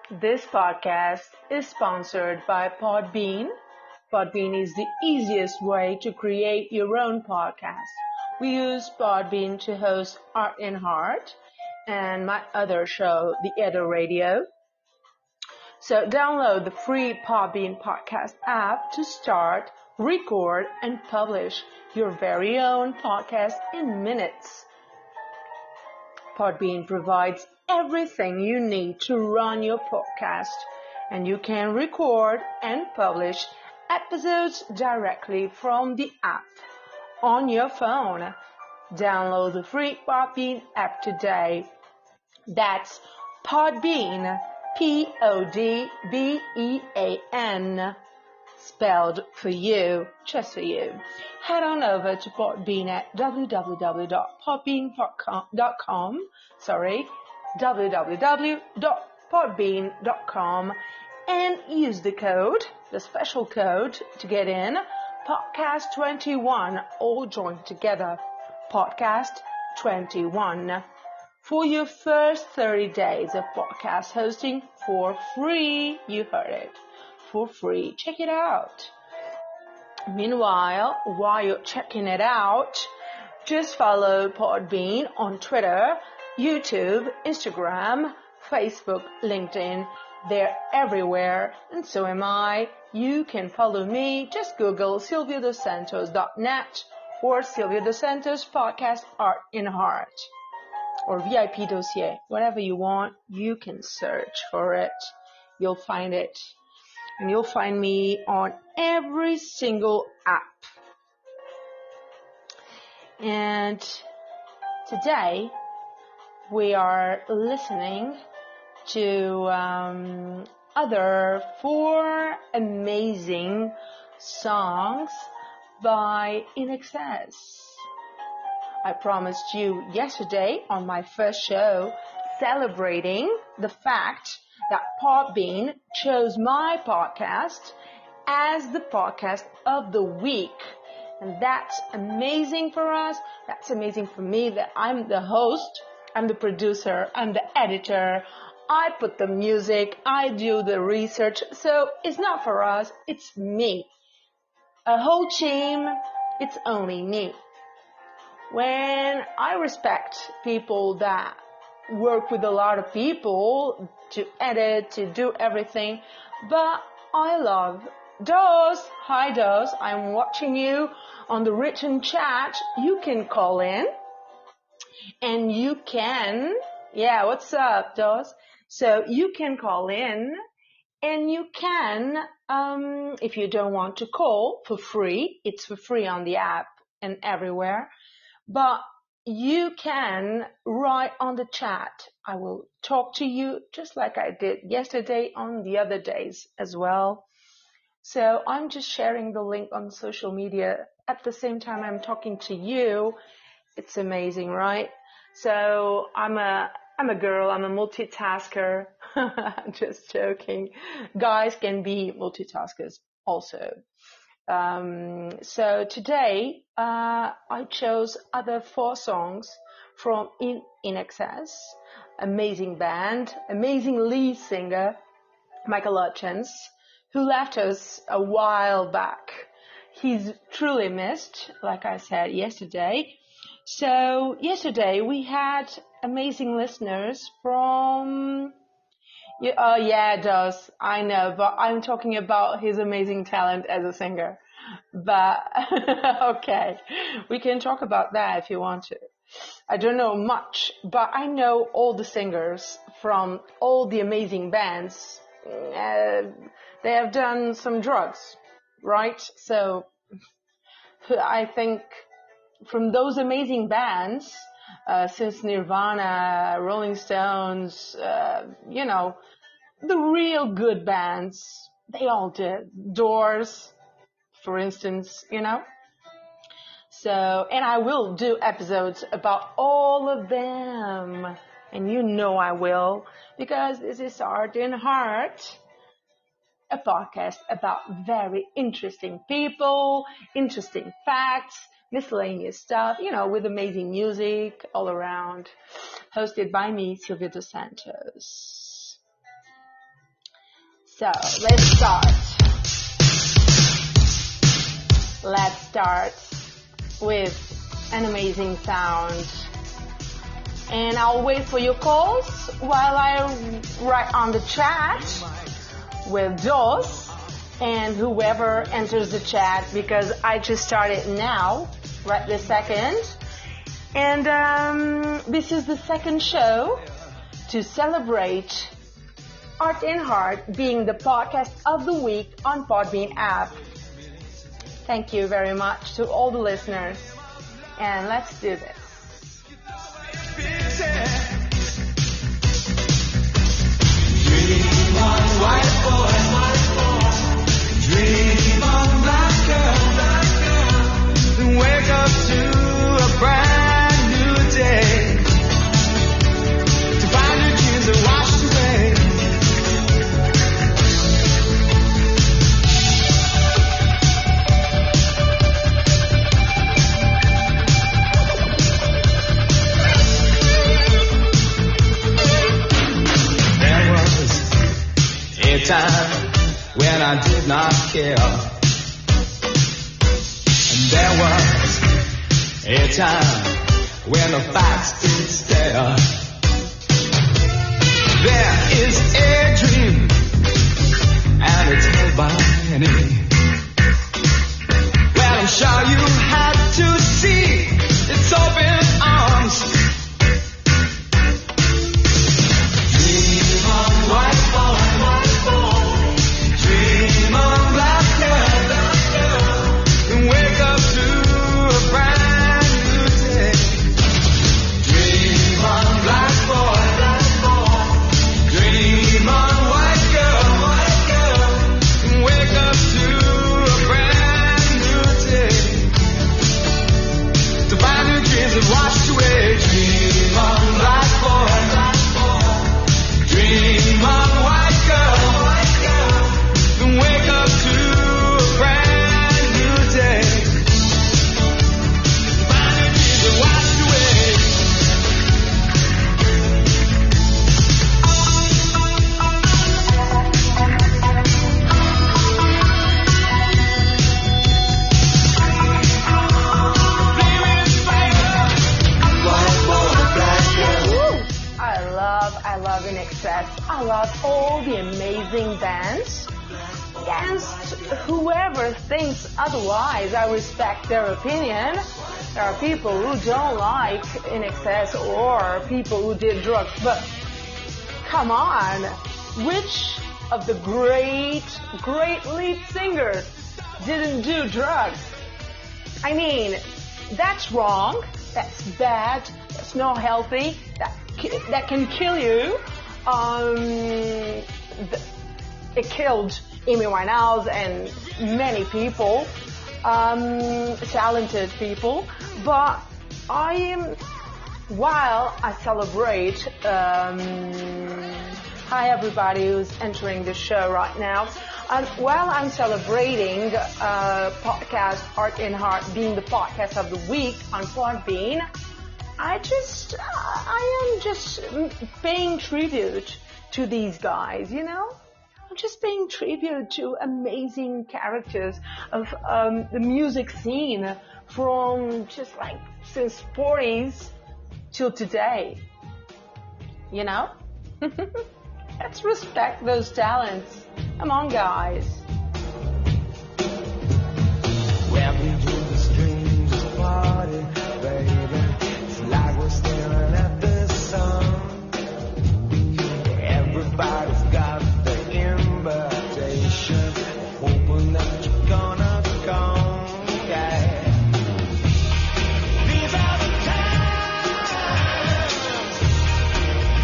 This podcast is sponsored by Podbean. Podbean is the easiest way to create your own podcast. We use Podbean to host Art in Heart and my other show, The Edo Radio. So download the free Podbean podcast app to start, record, and publish your very own podcast in minutes. Podbean provides everything you need to run your podcast, and you can record and publish episodes directly from the app on your phone. Download the free Podbean app today. That's Podbean, Podbean, spelled for you, just for you. Head on over to Podbean at www.podbean.com, www.podbean.com, and use the special code to get in, podcast21, all joined together, podcast21, for your first 30 days of podcast hosting for free. You heard it, for free. Check it out. Meanwhile, while you're checking it out, just follow Podbean on Twitter, YouTube, Instagram, Facebook, LinkedIn. They're everywhere, and so am I. You can follow me. Just Google silviadosantos.net or Silvia Dos Santos Podcast Art in Heart or VIP Dossier. Whatever you want, you can search for it. You'll find it. And you'll find me on every single app. And today we are listening to other 4 amazing songs by In Excess. I promised you yesterday on my first show, celebrating the fact that Podbean chose my podcast as the podcast of the week. And that's amazing for us. That's amazing for me that I'm the host, I'm the producer, I'm the editor. I put the music, I do the research. So it's not for us, it's me. A whole team, it's only me. When I respect people that work with a lot of people to edit, to do everything, but I love Dos. Hi Dos, I'm watching you on the written chat. You can call in and you can, what's up Dos? So you can call in and you can, if you don't want to call for free, it's for free on the app and everywhere, but you can write on the chat. I will talk to you just like I did yesterday on the other days as well. So I'm just sharing the link on social media at the same time I'm talking to you. It's amazing, right? So I'm a girl, I'm a multitasker. Just joking. Guys can be multitaskers also. So today, I chose other 4 songs from In Excess, amazing band, amazing lead singer, Michael Hutchence, who left us a while back. He's truly missed, like I said yesterday. So yesterday we had amazing listeners from... it does. I know, but I'm talking about his amazing talent as a singer. But, okay, we can talk about that if you want to. I don't know much, but I know all the singers from all the amazing bands. They have done some drugs, right? So, I think from those amazing bands, since Nirvana, Rolling Stones, the real good bands, they all did. Doors, for instance, So, and I will do episodes about all of them. And you know I will, because this is Art in Heart, a podcast about very interesting people, interesting facts, miscellaneous stuff, with amazing music all around. Hosted by me, Silvia Dos Santos. So, let's start. Let's start with an amazing sound. And I'll wait for your calls while I write on the chat with Dos and whoever enters the chat, because I just started now, right this second. And this is the second show to celebrate Art in Heart being the podcast of the week on Podbean App. Thank you very much to all the listeners. And let's do this. Dream on, white boy. Dream on, black girl. Wake up to a brand new day. To find your dreams are washed away. A time when I did not care, and there was a time when the facts did stare. There is a dream, and it's held by many. Well, I'm sure you had to see its open arms. Dream on, white boy. Dream on, black girl. Wake up to a brand new day. Dream on, black boy. Dream on, white girl. Wake up to a brand new day. To find your dreams and washed away. Dream on, black boy. Dream on, white girl. Wake up to a brand new day. Find your dreams and washed away. I love In Excess. I love all the amazing bands. Against whoever thinks otherwise, I respect their opinion. There are people who don't like In Excess or people who did drugs, but come on, which of the great lead singers didn't do drugs? I mean, that's wrong, that's bad, that's not healthy, that can kill you. It killed Amy Winehouse and many people, talented people. But while I celebrate, hi everybody who's entering the show right now, while I'm celebrating podcast Art in Heart being the podcast of the week on Podbean, I am just paying tribute to these guys, you know? I'm just paying tribute to amazing characters of the music scene from just like since 40s till today, you know? Let's respect those talents. Come on, guys. When we do the strangers party, baby, it's like we're staring at the sun. Everybody's got the invitation, hoping that you're gonna come, yeah. These are the times,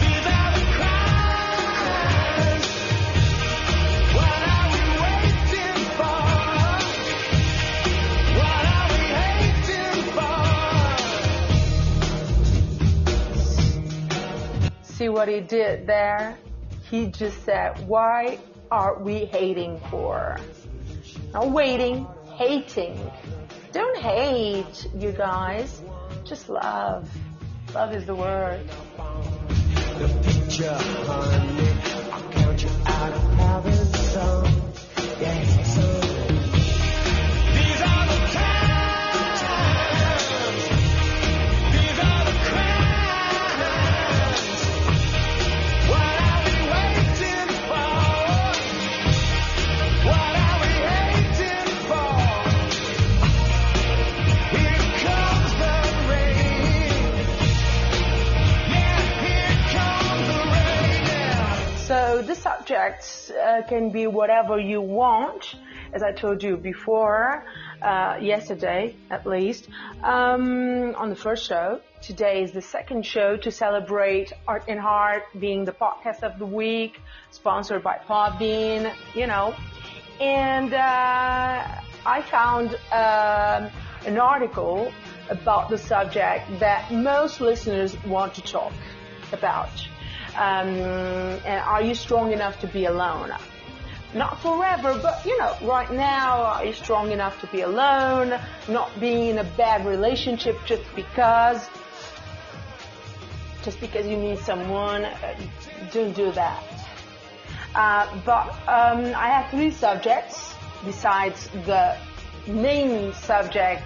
these are the cries. What are we waiting for? What are we hating for? See what he did there? He just said, why are we hating for? Not waiting, hating. Don't hate, you guys. Just love. Love is the word. The picture, honey, I'll count you out of Paris. song. Yeah, so these are the times, these are the crimes. What are we waiting for? What are we waiting for? Here comes the rain. Yeah, here comes the rain. So the subjects can be whatever you want, as I told you before, yesterday at least, on the first show. Today is the second show to celebrate Art and Heart being the podcast of the week, sponsored by Podbean, you know. And I found an article about the subject that most listeners want to talk about. And are you strong enough to be alone? Not forever, but you know, right now, are you strong enough to be alone? Not being in a bad relationship just because you need someone. Don't do that. But I have three subjects besides the main subject.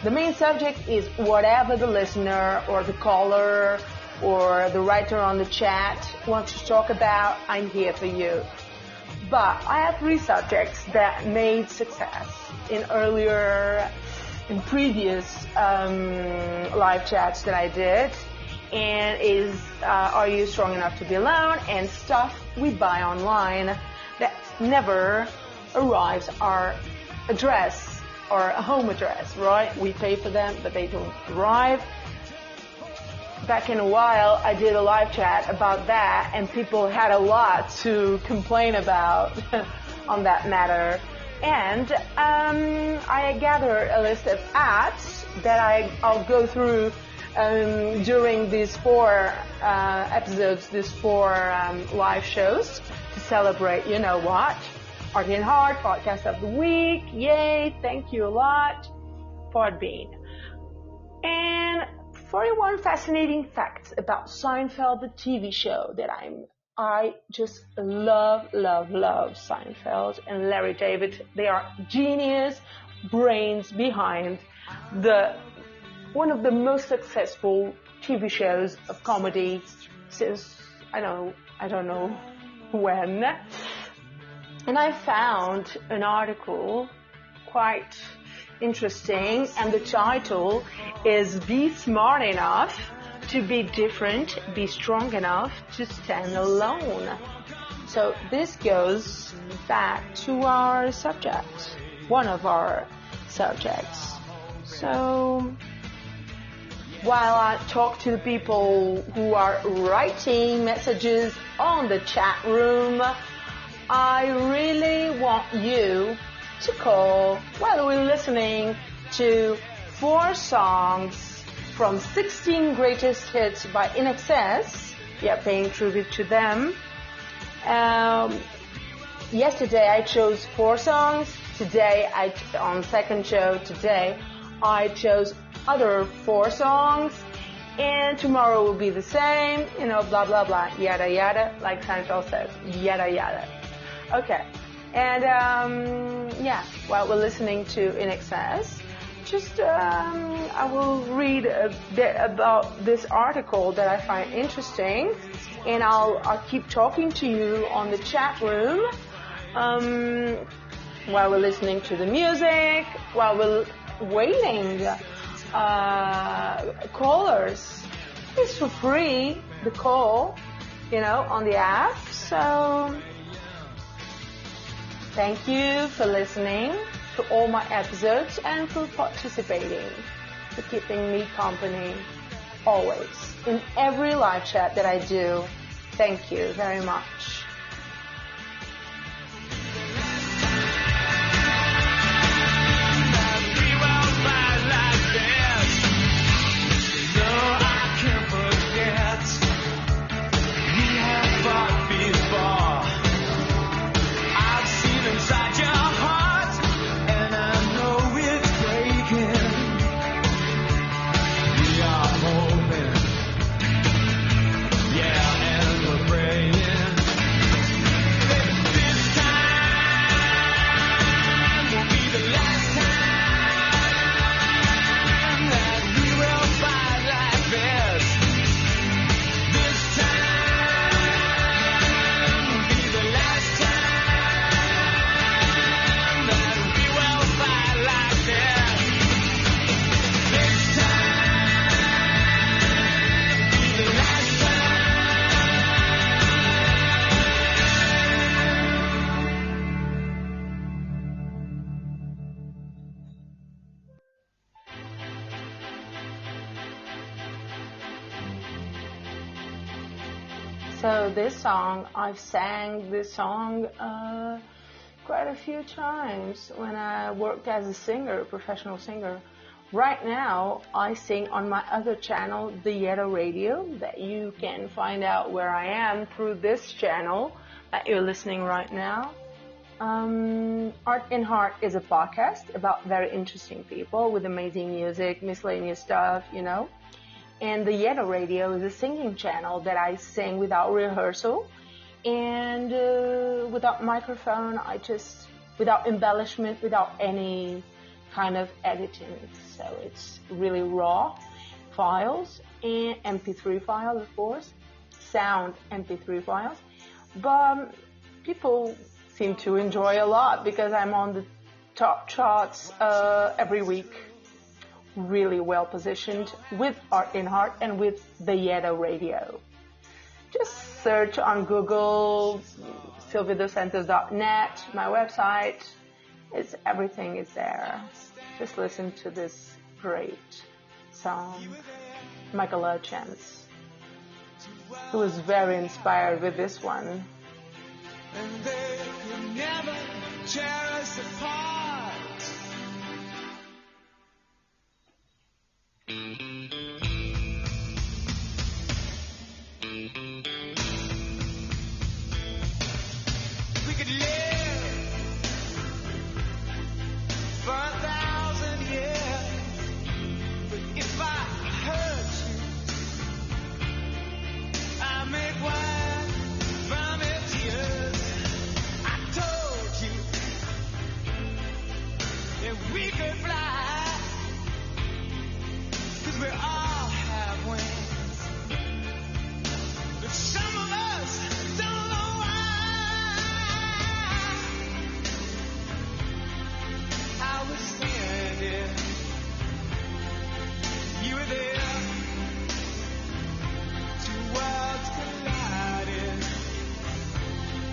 The main subject is whatever the listener or the caller or the writer on the chat wants to talk about. I'm here for you. But I have three subjects that made success in previous live chats that I did, and is are you strong enough to be alone, and stuff we buy online that never arrives our address or a home address, right? We pay for them, but they don't arrive. Back in a while, I did a live chat about that, and people had a lot to complain about on that matter. And I gathered a list of ads that I'll go through during these four episodes, these four live shows to celebrate, you know what? Art and Heart, podcast of the week. Yay, thank you a lot, Podbean. And 41 fascinating facts about Seinfeld, the TV show that I just love Seinfeld and Larry David. They are genius brains behind one of the most successful TV shows of comedy since I don't know when. And I found an article quite interesting, and the title is "Be Smart Enough to Be Different, Be Strong Enough to Stand Alone." So this goes back to our subject, one of our subjects. So while I talk to the people who are writing messages on the chat room, I really want you to call while we're listening to 4 songs from 16 greatest hits by INXS. Yeah, paying tribute to them. Yesterday I chose 4 songs. Today, on second show today, I chose other 4 songs. And tomorrow will be the same, you know, blah, blah, blah, yada, yada, like Seinfeld says, yada, yada. Okay. And, while we're listening to INXS, I will read a bit about this article that I find interesting, and I'll keep talking to you on the chat room, while we're listening to the music, while we're waiting, callers. It's for free, the call, you know, on the app, so thank you for listening to all my episodes and for participating, for keeping me company always in every live chat that I do. Thank you very much. Yeah, and we're praying. So this song, I've sang this song quite a few times when I worked as a singer, a professional singer. Right now, I sing on my other channel, the Yetta Radio, that you can find out where I am through this channel that you're listening right now. Art in Heart is a podcast about very interesting people with amazing music, miscellaneous stuff, you know. And the Yetta Radio is a singing channel that I sing without rehearsal and without microphone, without embellishment, without any kind of editing. So it's really raw files and MP3 files, of course, sound MP3 files. But people seem to enjoy a lot because I'm on the top charts every week. Really well positioned with Art in Heart and with the Yetta Radio. Just search on Google, silviadosantos.net, my website. Everything is there. Just listen to this great song, Michael Chance, who was very inspired with this one. And they could never tear us apart. We could live for 1,000 years, but if I hurt you, I make wine from your tears. I told you that we could fly, 'cause we all have wings, but some of us don't know why. I was standing, you were there, two worlds collided,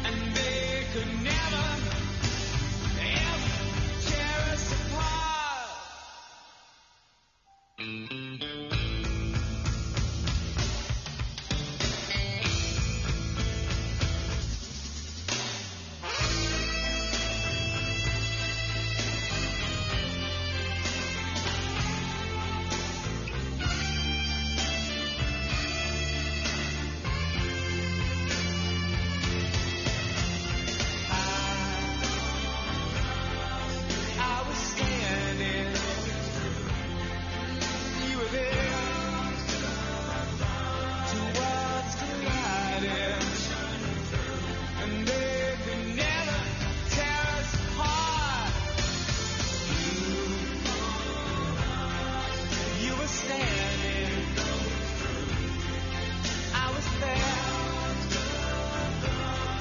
and they could never, ever tear us apart. I was standing, you were there, two worlds collided, and they could never tear us apart. You were standing, I was there,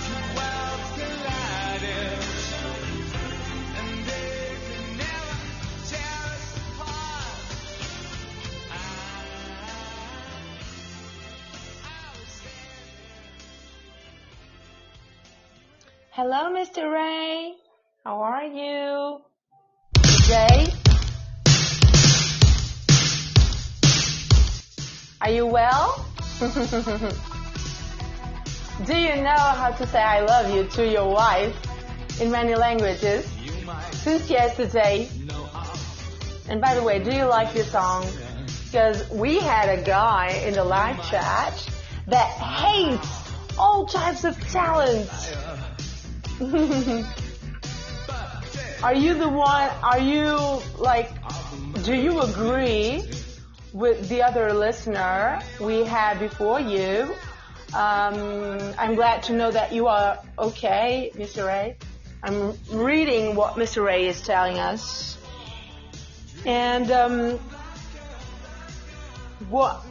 two worlds collided, and they could never tear us apart. I was standing. Hello, Mr. Ray. How are you today? Are you well? Do you know how to say I love you to your wife in many languages since yesterday? And by the way, do you like this song? Because we had a guy in the live chat that hates all types of talents. Are you the one, do you agree with the other listener we had before you? I'm glad to know that you are okay, Mr. Ray. I'm reading what Mr. Ray is telling us. And what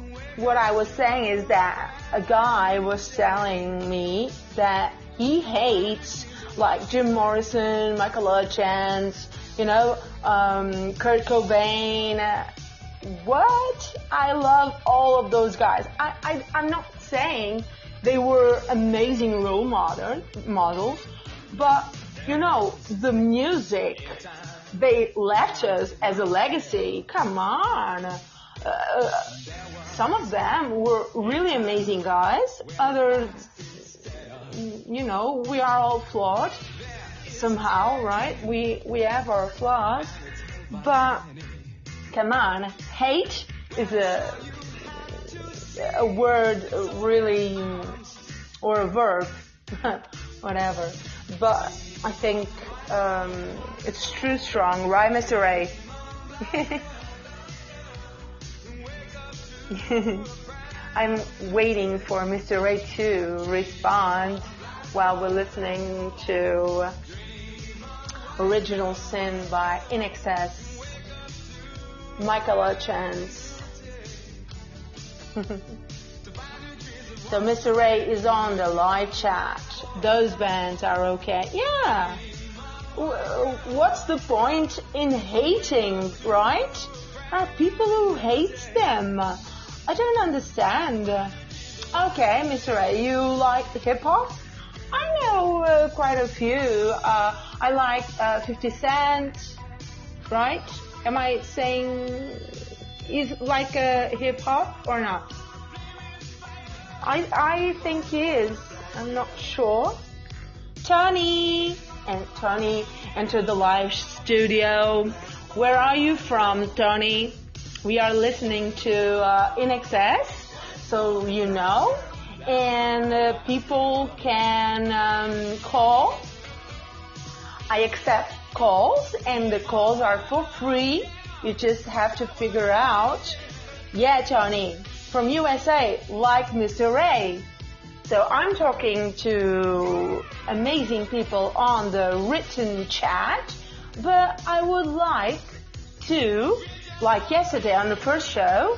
I was saying is that a guy was telling me that he hates like Jim Morrison, Michael Chance, Kurt Cobain. What? I love all of those guys. I'm not saying they were amazing role models, but the music they left us as a legacy. Come on. Some of them were really amazing guys. Others we are all flawed somehow, right? We have our flaws, but come on, hate is a word really, or a verb, whatever. But I think it's true strong, right, Mr. Ray? I'm waiting for Mr. Ray to respond while we're listening to Original Sin by In Excess, Michael Chance. So Mr. Ray is on the live chat. Those bands are okay. Yeah. What's the point in hating, right? There are people who hate them. I don't understand. Okay, Mr. Ray, you like hip-hop? I know quite a few. I like 50 Cent, right? Am I saying he's like a hip-hop or not? I think he is. I'm not sure. Tony! And Tony entered the live studio. Where are you from, Tony? We are listening to In Excess, so you know. And people can call. I accept calls, and the calls are for free. You just have to figure out. Yeah, Tony, from USA, like Mr. Ray. So I'm talking to amazing people on the written chat, but I would like to, like yesterday on the first show,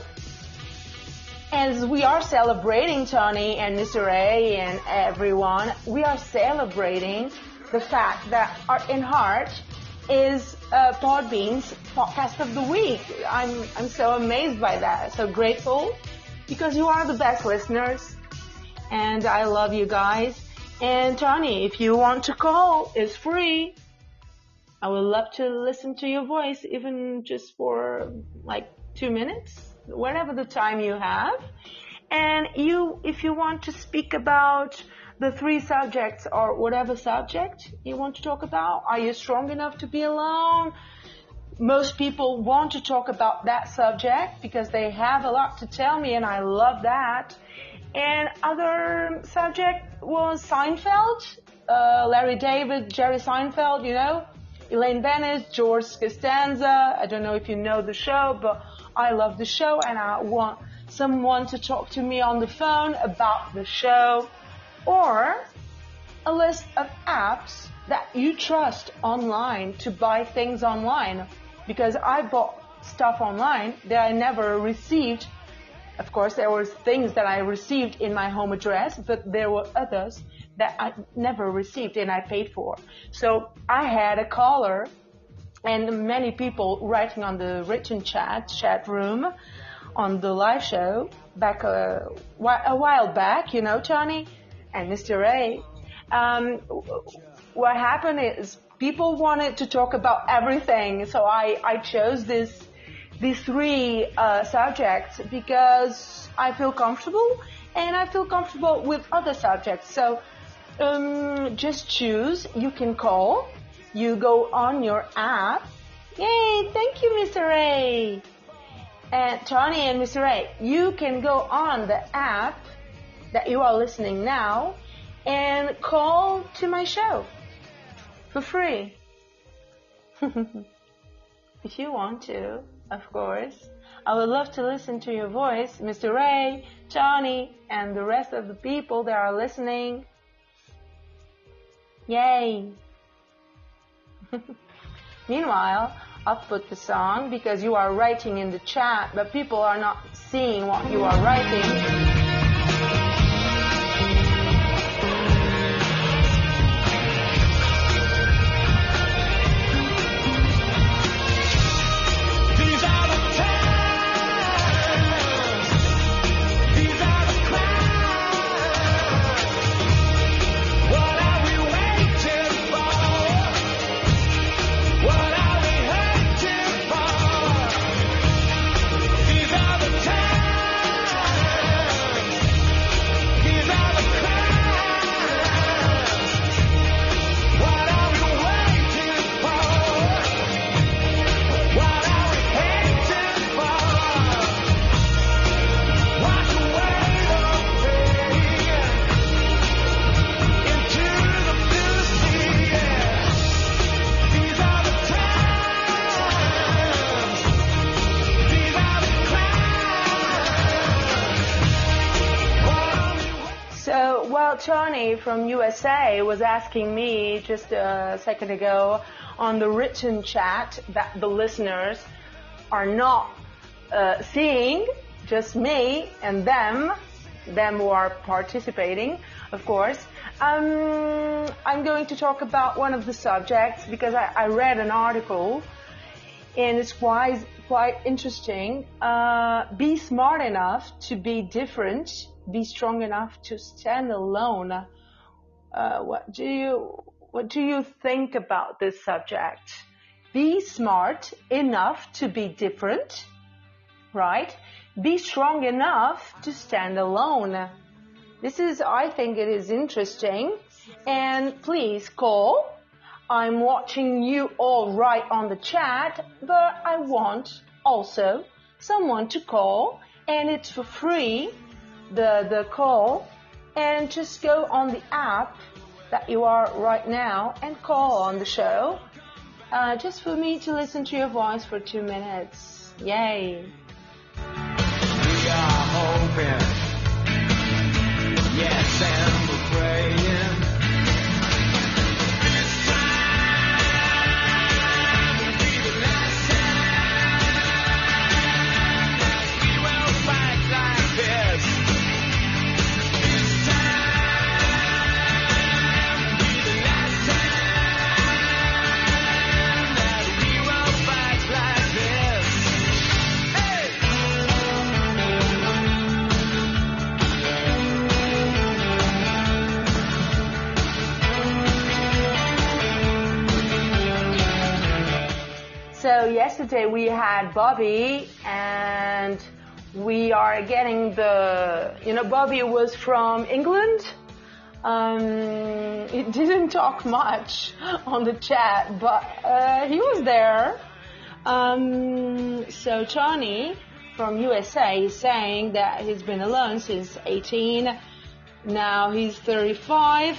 as we are celebrating Tony and Mr. Ray and everyone, we are celebrating the fact that Art in Heart is Podbean's podcast of the week. I'm so amazed by that, so grateful, because you are the best listeners, and I love you guys. And Tony, if you want to call, it's free. I would love to listen to your voice, even just for like 2 minutes, whatever the time you have. And if you want to speak about the 3 subjects or whatever subject you want to talk about, are you strong enough to be alone? Most people want to talk about that subject because they have a lot to tell me, and I love that. And other subject was Seinfeld, Larry David, Jerry Seinfeld, you know, Elaine Bennett, George Costanza. I don't know if you know the show, but I love the show, and I want someone to talk to me on the phone about the show, or a list of apps that you trust online to buy things online, because I bought stuff online that I never received. Of course, there were things that I received in my home address, but there were others that I never received and I paid for. So I had a caller and many people writing on the written chat room on the live show back a while back, you know, Tony and Mr. Ray. What happened is people wanted to talk about everything, so I chose these 3 subjects because I feel comfortable, and I feel comfortable with other subjects. So just choose. You can call. You go on your app. Yay! Thank you, Mr. Ray. And Tony and Mr. Ray, you can go on the app that you are listening now and call to my show for free. If you want to, of course. I would love to listen to your voice, Mr. Ray, Tony, and the rest of the people that are listening. Yay! Meanwhile, I'll put the song because you are writing in the chat, but people are not seeing what you are writing. Well, Tony from USA was asking me just a second ago on the written chat that the listeners are not seeing, just me and them who are participating, of course. I'm going to talk about one of the subjects because I read an article and it's quite interesting. Be smart enough to be different. Be strong enough to stand alone. What do you think about this subject? Be smart enough to be different, right? Be strong enough to stand alone. I think it is interesting. And please call. I'm watching you all right on the chat, but I want also someone to call, and it's for free, the call, and just go on the app that you are right now and call on the show, just for me to listen to your voice for 2 minutes. Yay! We are hoping, yes, and we're praying. This time will be the last time that we will fight like this. This time will be the last time that we will fight like this. Hey! So yesterday we had Bobby, and we are getting Bobby was from England. He didn't talk much on the chat, but he was there. So Tony from USA is saying that he's been alone since 18. Now he's 35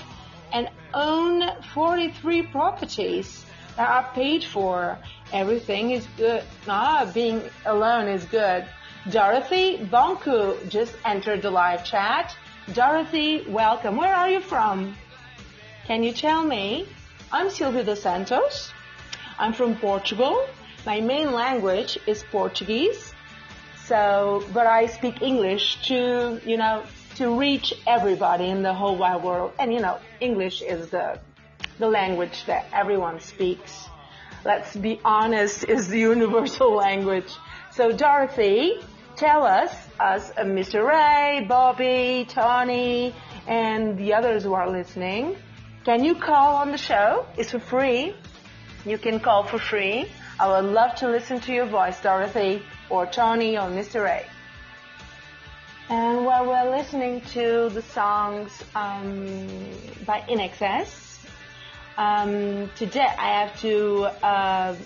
and own 43 properties that are paid for. Everything is good. Being alone is good. Dorothy Bonku just entered the live chat. Dorothy, welcome. Where are you from? Can you tell me? I'm Silvia dos Santos. I'm from Portugal. My main language is Portuguese. But I speak English to reach everybody in the whole wide world. And English is the language that everyone speaks. Let's be honest, is the universal language. So Dorothy, tell us Mr. Ray, Bobby, Tony, and the others who are listening, can you call on the show? It's for free. You can call for free. I would love to listen to your voice, Dorothy, or Tony, or Mr. Ray. And while we're listening to the songs by In Excess, today I have to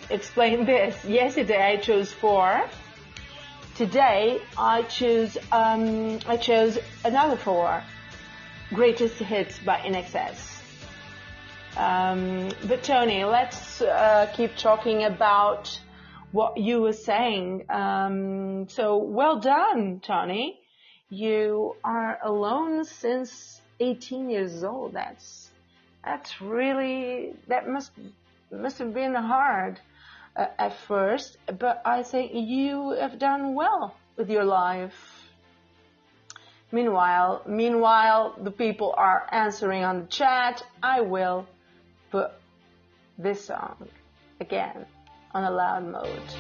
explain this. Yesterday I chose 4. Today I chose another 4 greatest hits by In Excess. But Tony, let's keep talking about what you were saying. So well done, Tony. You are alone since 18 years old. That must have been hard at first, but I think you have done well with your life. Meanwhile, the people are answering on the chat. I will put this song again on a loud mode.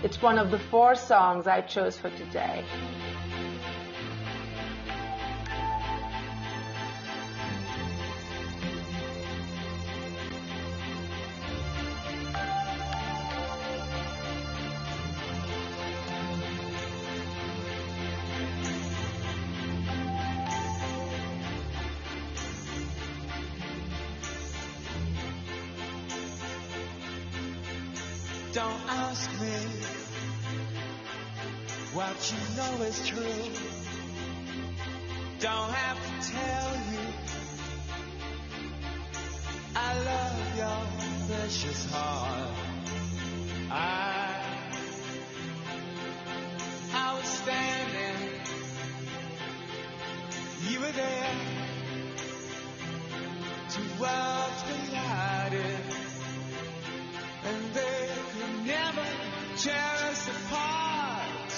It's one of the 4 songs I chose for today. Don't ask me what you know is true. Don't have to tell you I love your precious heart. I was standing, you were there, Two worlds collided, and they could never tear us apart.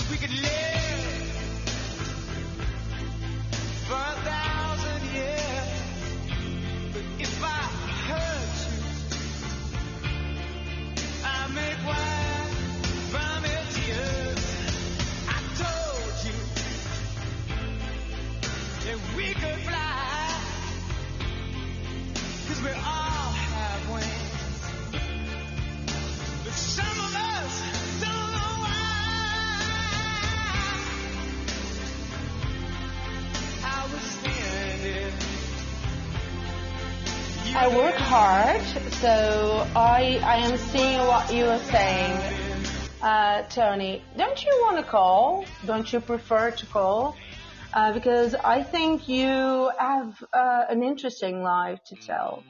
We could live for 1,000 years, but if I hurt you, I make wine from your tears. I told you that we could fly, 'cause we all have wings, but some of us don't know why. I was standing. I work hard, so I am seeing what you are saying. Tony, don't you want to call? Don't you prefer to call? Because I think you have an interesting life to tell.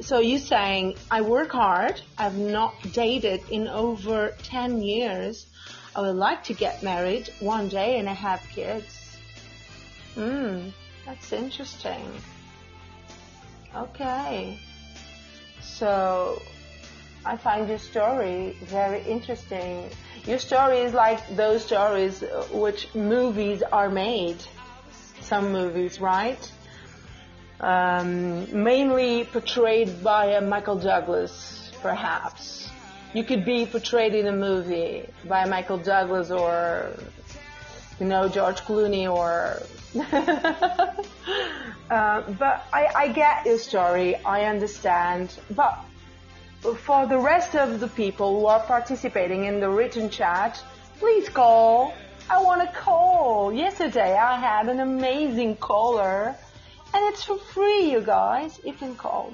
So you're saying, I work hard, I've not dated in over 10 years, I would like to get married one day and have kids. That's interesting. Okay. So I find your story very interesting. Your story is like those stories which movies are made. Some movies, right? Mainly portrayed by Michael Douglas, perhaps. You could be portrayed in a movie by Michael Douglas or, George Clooney or... but I get your story, I understand. But for the rest of the people who are participating in the written chat, please call. I want to call. Yesterday I had an amazing caller, and it's for free, you guys. You can call.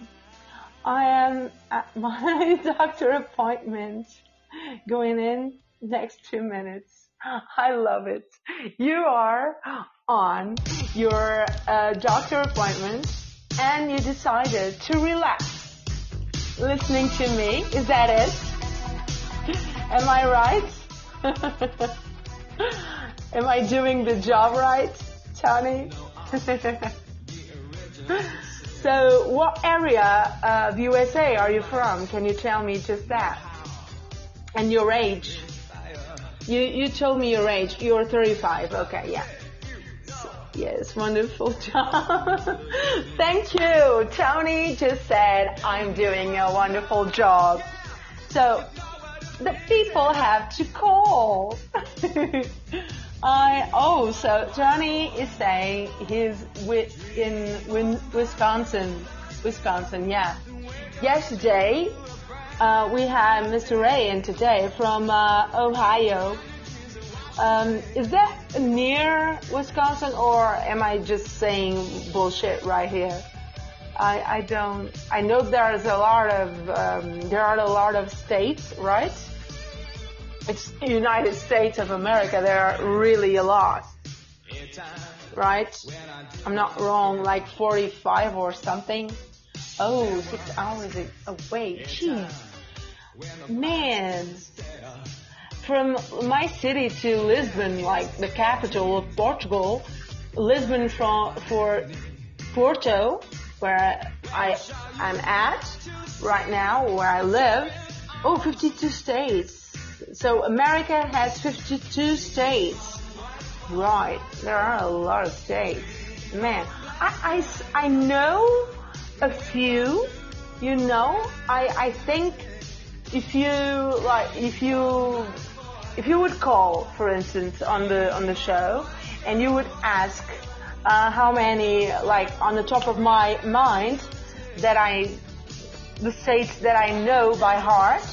I am at my doctor appointment going in next 2 minutes. I love it. You are on your doctor appointment and you decided to relax listening to me. Is that it? Am I right? Am I doing the job right, Tony? So what area of USA are you from? Can you tell me just that? And your age? You told me your age. You're 35. Okay, yeah. Yes, wonderful job. Thank you. Tony just said I'm doing a wonderful job. So the people have to call. So Tony is saying he's in Wisconsin. Wisconsin, yeah. Yesterday, we had Mr. Ray in today from Ohio. Is that near Wisconsin, or am I just saying bullshit right here? I know there are a lot of states, right? It's United States of America. There are really a lot, right? I'm not wrong, like 45 or something. Oh, 6 hours away. Jeez. Man. From my city to Lisbon, like the capital of Portugal, Lisbon for Porto, where I'm at right now, where I live, 52 states. So America has 52 states. Right, there are a lot of states. Man, I know a few, I think if you would call, for instance, on the show, and you would ask how many, like on the top of my mind, the states that I know by heart,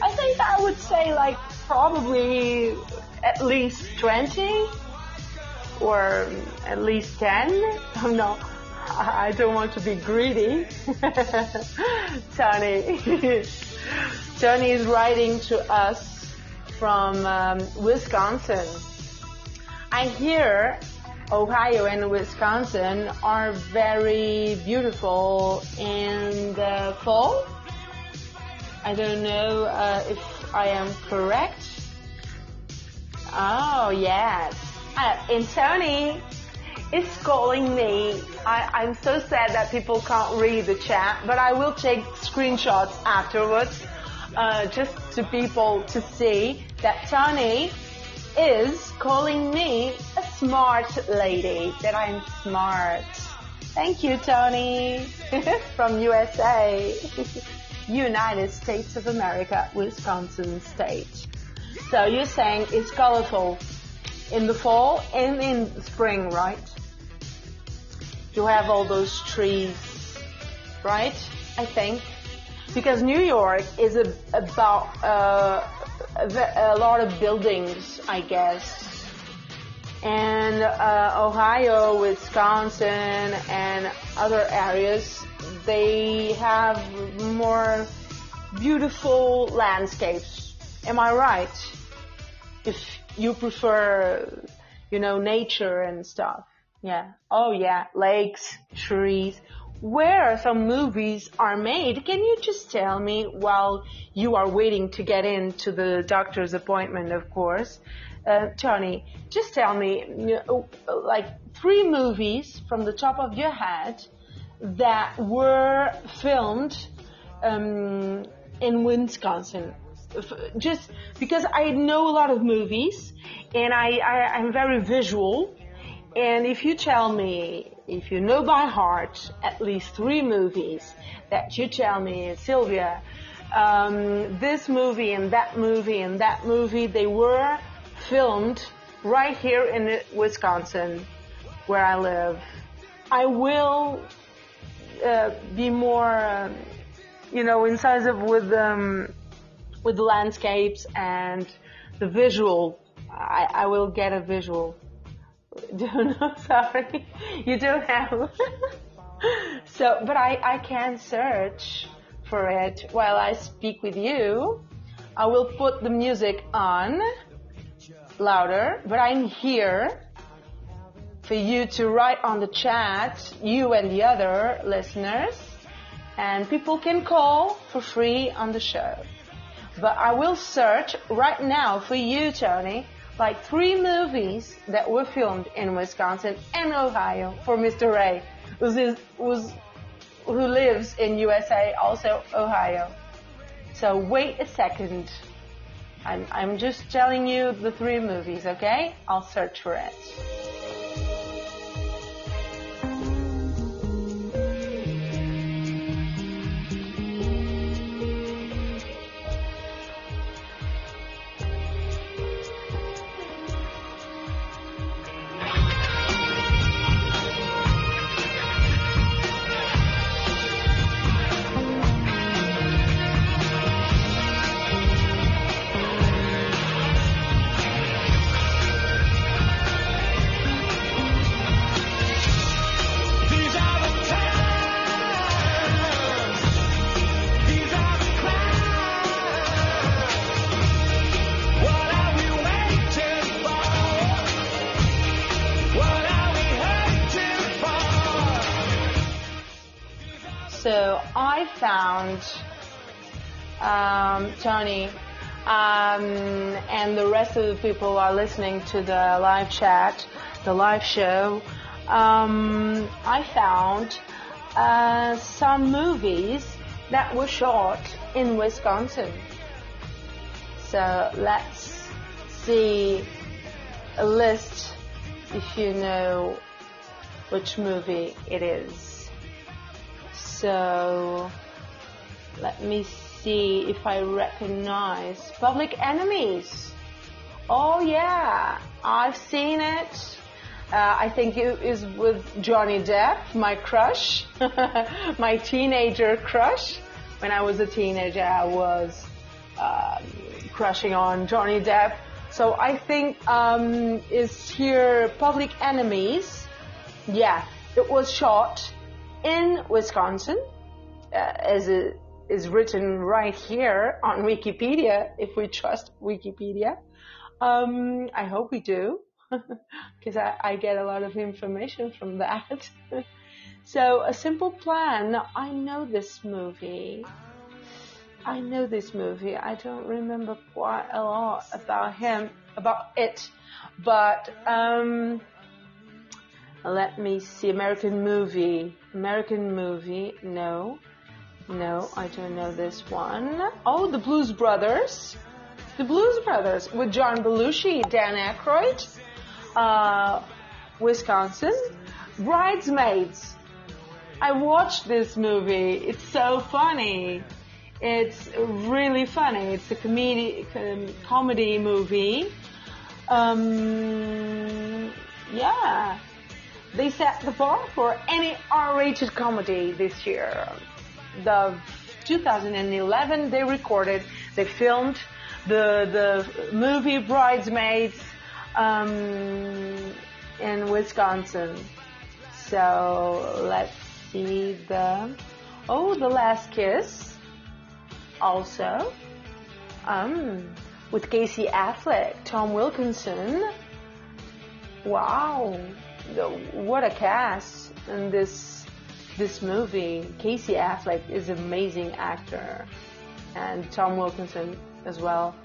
I think I would say like probably at least 20 or at least 10. No, I don't want to be greedy. Tony is writing to us from Wisconsin. I hear Ohio and Wisconsin are very beautiful in the fall. I don't know if I am correct. Oh, yes. And Tony is calling me. I'm so sad that people can't read the chat, but I will take screenshots afterwards just to people to see that Tony is calling me a smart lady, that I'm smart. Thank you, Tony, from USA, United States of America, Wisconsin State. So you're saying it's colorful in the fall and in spring, right? You have all those trees, right? I think. Because New York is about a lot of buildings, I guess. And Ohio, Wisconsin, and other areas, they have more beautiful landscapes. Am I right? If you prefer, nature and stuff. Yeah. Oh, yeah. Lakes, trees. Where some movies are made, can you just tell me while you are waiting to get into the doctor's appointment, of course, Tony, just tell me, like 3 movies from the top of your head that were filmed in Wisconsin. Just because I know a lot of movies and I'm very visual. And if you tell me, if you know by heart at least 3 movies that you tell me, Sylvia, this movie and that movie and that movie, they were filmed right here in Wisconsin, where I live, I will be more, incisive with the landscapes and the visual. I will get a visual. No, sorry, you don't have. So, but I can search for it while I speak with you. I will put the music on louder, but I'm here for you to write on the chat, you and the other listeners, and people can call for free on the show. But I will search right now for you, Tony, like 3 movies that were filmed in Wisconsin and Ohio for Mr. Ray, who lives in USA, also Ohio. So wait a second. I'm just telling you the 3 movies, okay? I'll search for it. So I found Tony and the rest of the people are listening to the live chat, the live show. I found some movies that were shot in Wisconsin. So let's see a list if you know which movie it is. So let me see if I recognize Public Enemies. Oh yeah, I've seen it. I think it is with Johnny Depp, my crush, my teenager crush. When I was a teenager, I was crushing on Johnny Depp. So I think is here Public Enemies. Yeah, it was shot in Wisconsin, as it is written right here on Wikipedia, if we trust Wikipedia. I hope we do, because I get a lot of information from that. So, A Simple Plan. I know this movie. I know this movie. I don't remember quite a lot about it. But let me see. American movie. No, I don't know this one. Oh, The Blues Brothers. The Blues Brothers with John Belushi, Dan Aykroyd, Wisconsin. Bridesmaids. I watched this movie. It's so funny. It's really funny. It's a comedy movie. Yeah. They set the bar for any R-rated comedy this year. The 2011 they filmed the movie Bridesmaids in Wisconsin. So let's see The Last Kiss also with Casey Affleck, Tom Wilkinson. Wow, what a cast in this movie. Casey Affleck is an amazing actor, and Tom Wilkinson as well.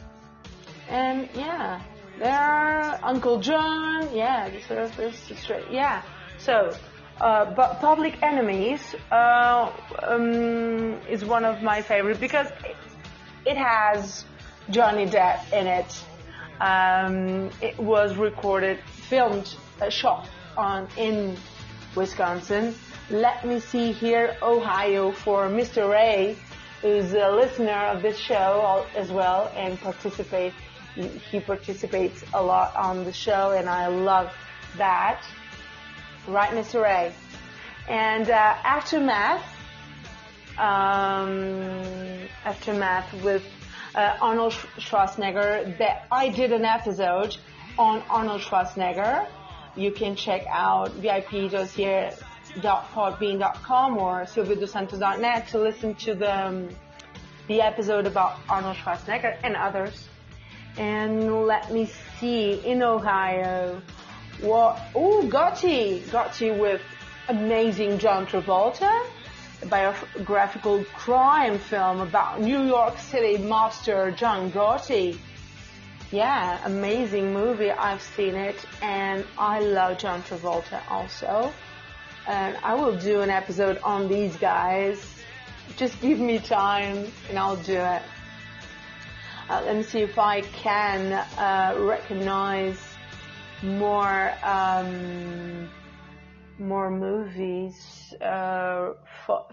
And yeah, there are Uncle John. Yeah, straight. Yeah. So, but Public Enemies is one of my favorite because it has Johnny Depp in it. It was filmed, shot in Wisconsin. Let me see here, Ohio, for Mr. Ray, who's a listener of this show as well and he participates a lot on the show, and I love that. Right, Mr. Ray? And Aftermath with Arnold Schwarzenegger. That I did an episode on Arnold Schwarzenegger. You can check out vipdossier.podbean.com or silviodosantos.net to listen to the episode about Arnold Schwarzenegger and others. And let me see, in Ohio, Gotti with amazing John Travolta, a biographical crime film about New York City mobster John Gotti. Yeah, amazing movie. I've seen it, and I love John Travolta also. And I will do an episode on these guys. Just give me time, and I'll do it. Let me see if I can recognize more movies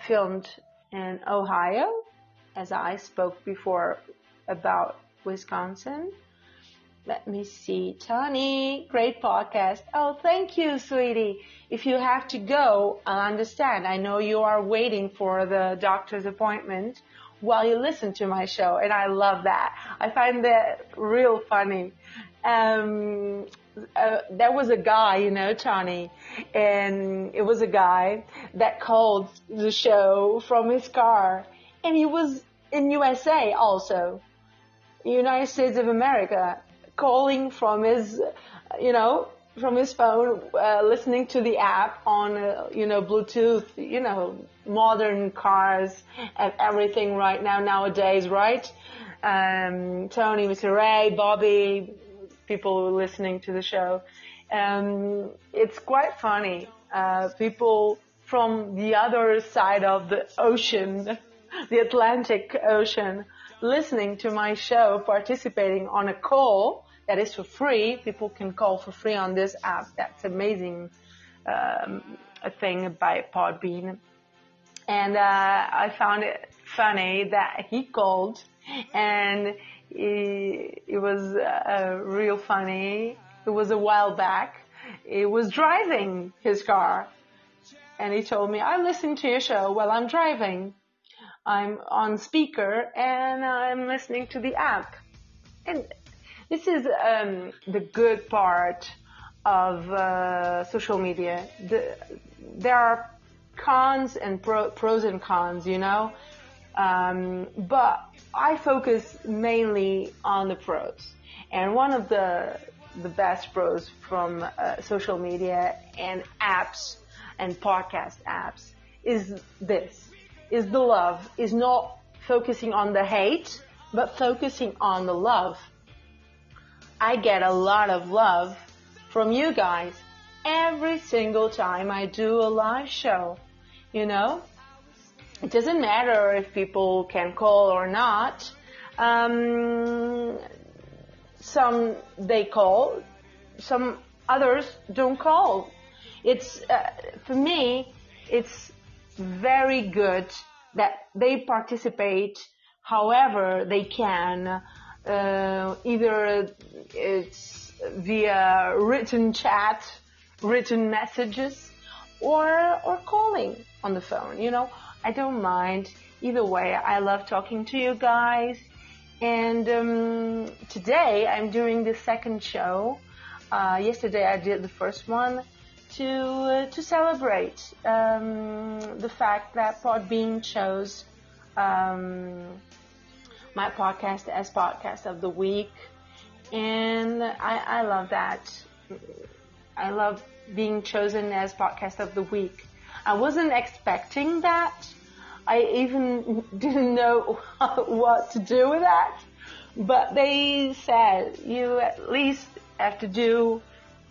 filmed in Ohio, as I spoke before about Wisconsin. Let me see. Tony, great podcast. Oh, thank you, sweetie. If you have to go, I understand. I know you are waiting for the doctor's appointment while you listen to my show, and I love that. I find that real funny. There was a guy, Tony, and it was a guy that called the show from his car, and he was in USA also, United States of America, calling from his, from his phone, listening to the app on, Bluetooth, modern cars and everything right nowadays, right? Tony, Mr. Ray, Bobby, people listening to the show. It's quite funny. People from the other side of the ocean, the Atlantic Ocean, listening to my show, participating on a call that is for free. People can call for free on this app. That's amazing, a thing by Podbean. And I found it funny that he called, and it was real funny. It was a while back. He was driving his car, and he told me, I listen to your show while I'm driving. I'm on speaker, and I'm listening to the app. And this is the good part of social media. There are cons and pros and cons, but I focus mainly on the pros. And one of the best pros from social media and apps and podcast apps is the love, is not focusing on the hate, but focusing on the love. I get a lot of love from you guys every single time I do a live show. You know, it doesn't matter if people can call or not. Some they call, some others don't call. It's for me, it's very good that they participate however they can. Either it's via written chat, written messages, or calling on the phone. You know, I don't mind. Either way, I love talking to you guys. And today I'm doing the second show. Yesterday I did the first one to celebrate the fact that Podbean chose my podcast as podcast of the week, and I love that. I love being chosen as podcast of the week. I wasn't expecting that. I even didn't know what to do with that, but they said you at least have to do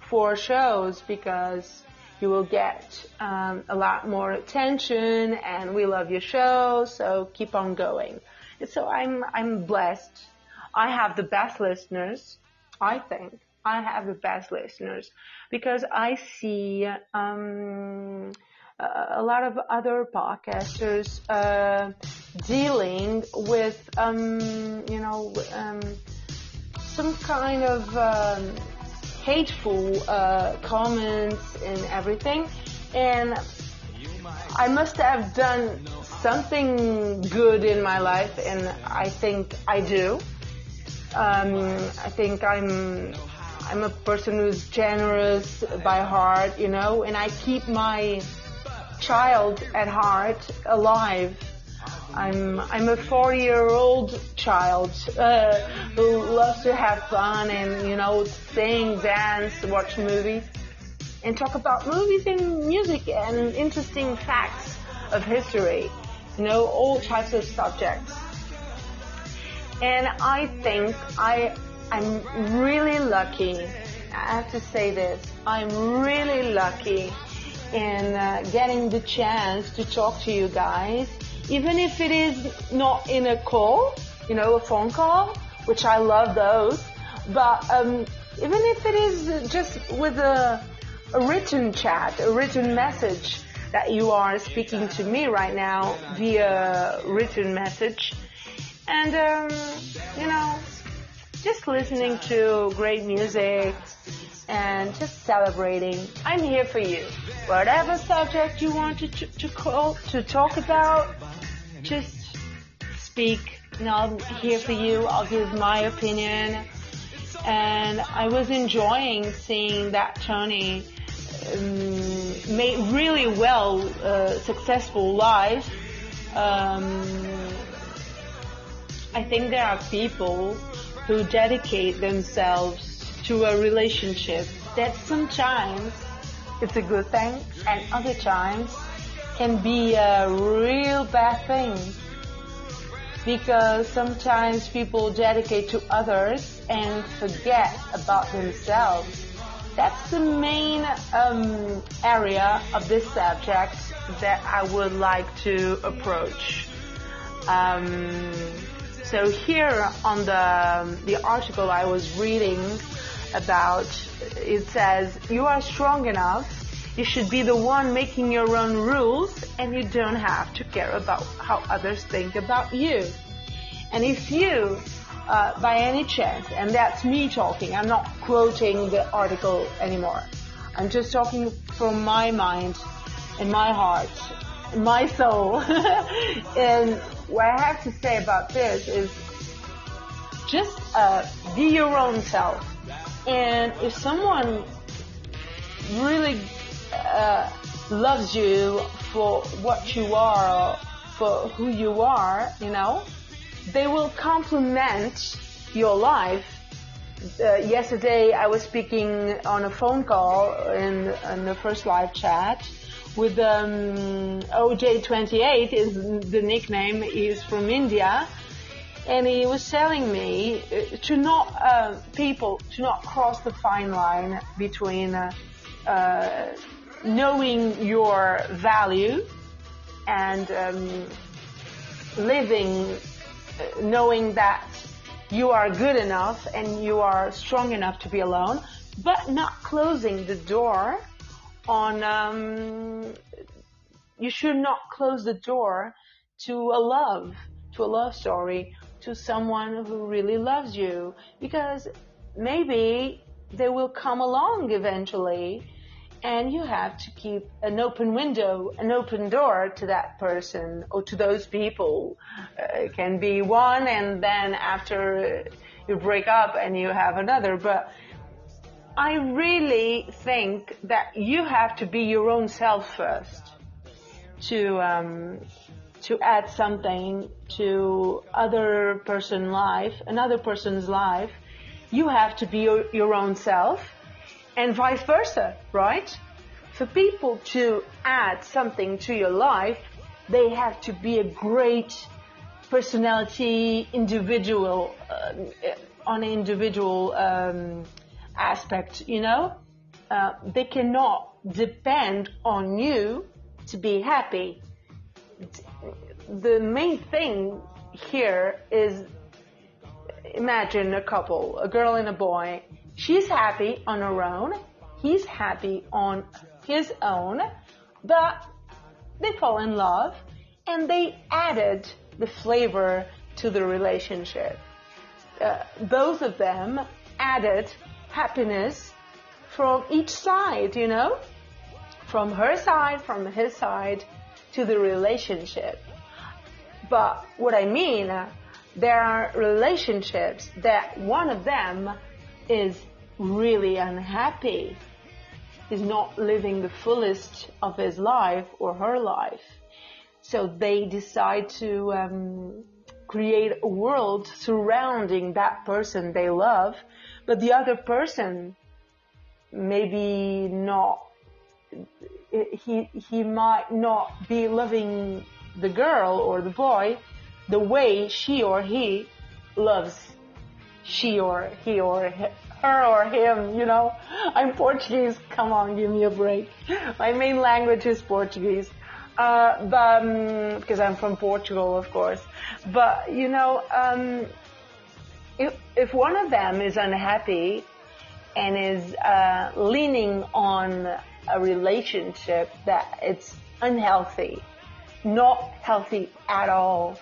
4 shows because you will get a lot more attention, and we love your show, so keep on going. So I'm blessed. I have the best listeners. I think I have the best listeners because I see a lot of other podcasters dealing with some kind of hateful comments and everything, and I must have done something good in my life, and I think I do. I think I'm a person who's generous by heart, you know, and I keep my child at heart alive. I'm a 40-year-old child who loves to have fun and, you know, sing, dance, watch movies, and talk about movies and music and interesting facts of history, you know, all types of subjects. And I think I'm really lucky. I have to say this. I'm really lucky in getting the chance to talk to you guys, even if it is not in a call, you know, a phone call, which I love those, but even if it is just with a written chat, a written message that you are speaking to me right now via written message, and you know, just listening to great music and just celebrating. I'm here for you. Whatever subject you want to talk about, just speak, and I'm here for you. I'll give my opinion. And I was enjoying seeing that Tony made really well successful live. I think there are people who dedicate themselves to a relationship that sometimes it's a good thing and other times can be a real bad thing, because sometimes people dedicate to others and forget about themselves. That's the main area of this subject that I would like to approach. So here on the article I was reading about, it says, you are strong enough, you should be the one making your own rules, and you don't have to care about how others think about you. And if you, by any chance, and that's me talking, I'm not quoting the article anymore, I'm just talking from my mind and my heart, and my soul. And what I have to say about this is just be your own self. And if someone really loves you for what you are, or for who you are, you know, they will complement your life. Yesterday I was speaking on a phone call in the first live chat with OJ28 is the nickname. He's from India, and he was telling me to not cross the fine line between knowing your value and living, knowing that you are good enough and you are strong enough to be alone, but not closing the door on, you should not close the door to a love story, to someone who really loves you, because maybe they will come along eventually, and you have to keep an open window, an open door to that person or to those people. It can be one, and then after you break up and you have another, but I really think that you have to be your own self first to add something to another person's life. You have to be your own self, and vice versa, right? For people to add something to your life, they have to be a great personality, individual, on an individual aspect, you know? They cannot depend on you to be happy. The main thing here is, imagine a couple, a girl and a boy. She's happy on her own, he's happy on his own, but they fall in love and they added the flavor to the relationship. Both of them added happiness from each side, you know, from her side, from his side, to the relationship. But what I mean, there are relationships that one of them is really unhappy, is not living the fullest of his life or her life. So they decide to create a world surrounding that person they love, but the other person maybe not, he might not be loving the girl or the boy the way she or he loves her or him, you know. I'm Portuguese, come on, give me a break. My main language is Portuguese, but because I'm from Portugal, of course. But, you know, if one of them is unhappy and is leaning on a relationship that it's unhealthy, not healthy at all,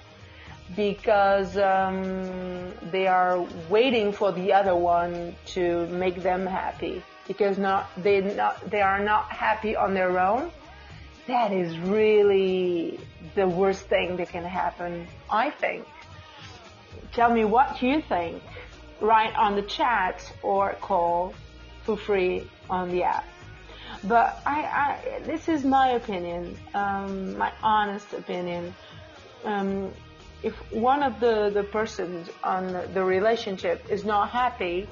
because they are waiting for the other one to make them happy, because they are not happy on their own. That is really the worst thing that can happen, I think. Tell me what you think. Write on the chat or call for free on the app. But this is my opinion, my honest opinion. If one of the persons on the relationship is not happy,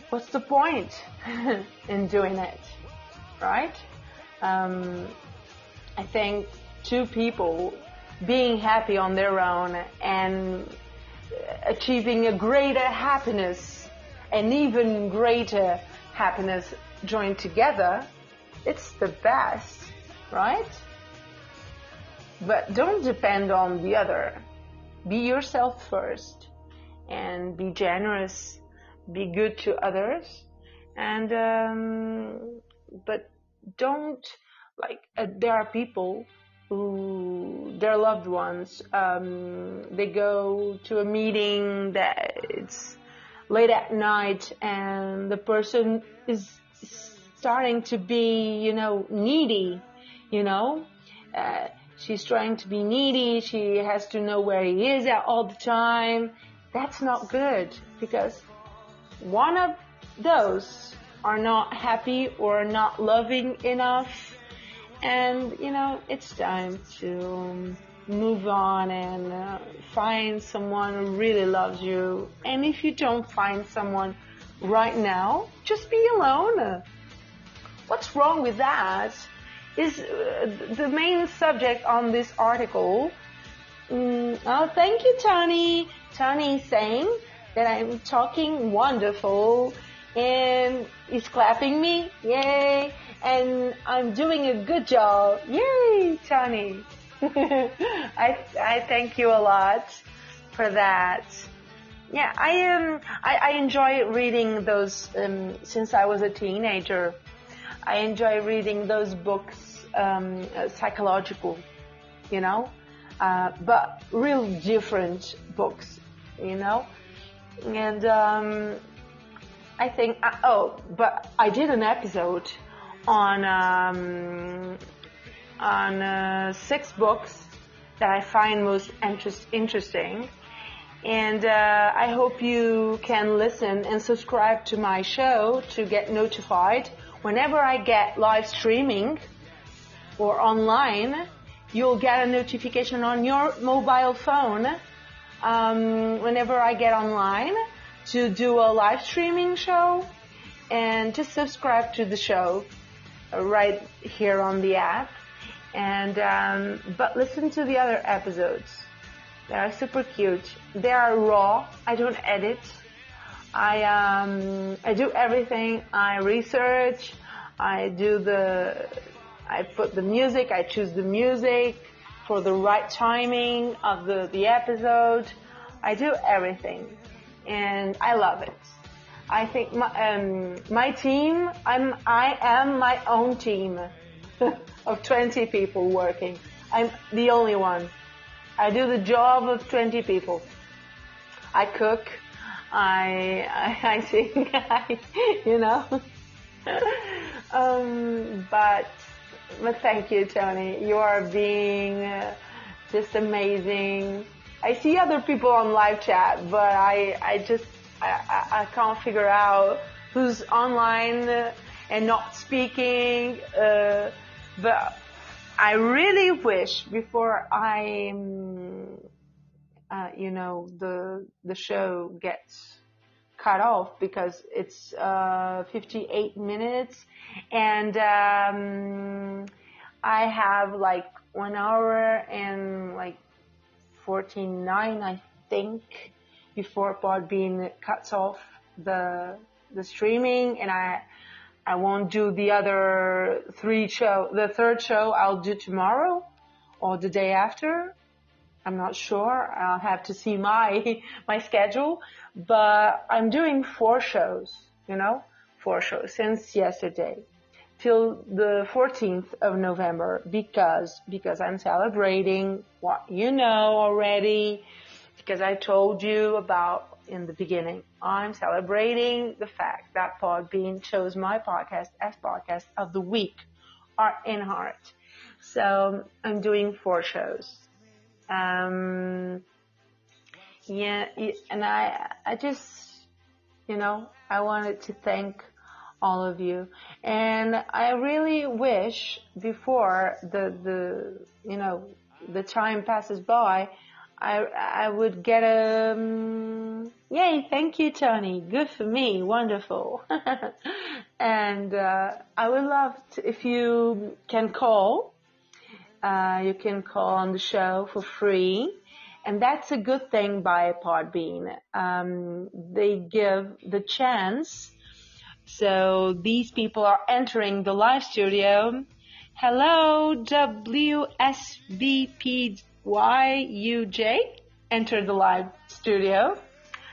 what's the point in doing it, right? I think two people being happy on their own and achieving a greater happiness, an even greater happiness joined together, it's the best, right? But don't depend on the other. Be yourself first and be generous, be good to others, and but don't, like, there are people who, their loved ones, they go to a meeting that it's late at night and the person is starting to be, you know, needy, you know. She's trying to be needy. She has to know where he is at all the time. That's not good, because one of those are not happy or not loving enough. And, you know, it's time to move on and find someone who really loves you. And if you don't find someone right now, just be alone. What's wrong with that? is the main subject on this article. Oh, thank you, Tony. Tony is saying that I'm talking wonderful and he's clapping me. Yay. And I'm doing a good job. Yay, Tony. I thank you a lot for that. Yeah, I enjoy reading those since I was a teenager. I enjoy reading those books, psychological, you know, but real different books, you know. And I think, but I did an episode on 6 books that I find most interesting. And I hope you can listen and subscribe to my show to get notified whenever I get live streaming or online. You'll get a notification on your mobile phone whenever I get online to do a live streaming show, and just subscribe to the show right here on the app. And but listen to the other episodes. They are super cute. They are raw. I don't edit. I do everything. I research. I put the music. I choose the music for the right timing of the episode. I do everything, and I love it. I think my team. I am my own team of 20 people working. I'm the only one. I do the job of 20 people. I cook, I sing, you know. But thank you, Tony. You are being just amazing. I see other people on live chat, but I can't figure out who's online and not speaking. But I really wish before the show gets cut off, because it's 58 minutes and I have like 1 hour and like 49, I think, before Podbean cuts off the streaming, and I won't do the other 3 show. The third show I'll do tomorrow or the day after. I'm not sure. I'll have to see my schedule. But I'm doing 4 shows, 4 shows since yesterday till the 14th of November, because I'm celebrating what you know already, because I told you about in the beginning. I'm celebrating the fact that Podbean chose my podcast as podcast of the week, Art in Heart. So I'm doing 4 shows. Yeah, and I just, I wanted to thank all of you, and I really wish before the time passes by, I would get a yay, thank you, Tony, good for me, wonderful. And I would love to, if you can call. You can call on the show for free, and that's a good thing by Podbean. They give the chance. So these people are entering the live studio. Hello, WSBPYUJ. Enter the live studio.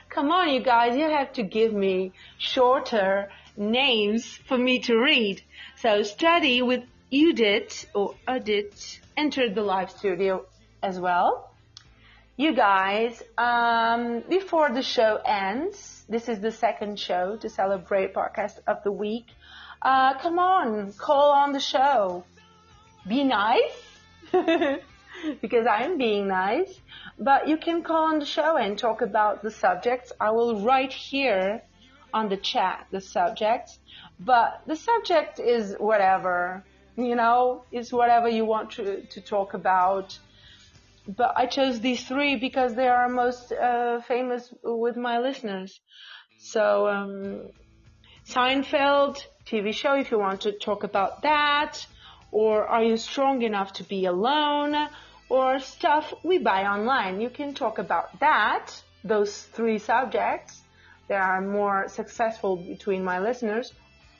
Come on, you guys, you have to give me shorter names for me to read. So study with Udit or Udit entered the live studio as well. You guys, before the show ends, this is the second show to celebrate podcast of the week. Come on, call on the show. Be nice, because I'm being nice. But you can call on the show and talk about the subjects. I will write here on the chat the subjects. But the subject is whatever. It's whatever you want to talk about. But I chose these 3 because they are most famous with my listeners. So, Seinfeld TV show, if you want to talk about that, Or are you strong enough to be alone? Or stuff we buy online. You can talk about that, those three subjects that are more successful between my listeners.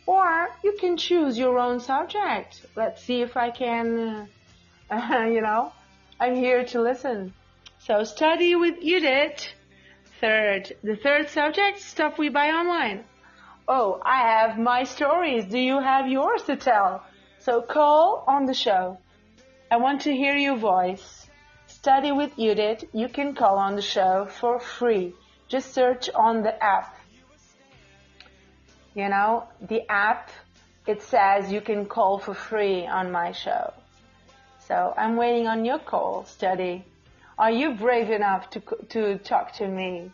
Or you can choose your own subject. Let's see if I can, I'm here to listen. So study with Judith. The third subject, stuff we buy online. Oh, I have my stories. Do you have yours to tell? So call on the show. I want to hear your voice. Study with Judith. You can call on the show for free. Just search on the app. The app, it says you can call for free on my show. So I'm waiting on your call, Study. Are you brave enough to talk to me?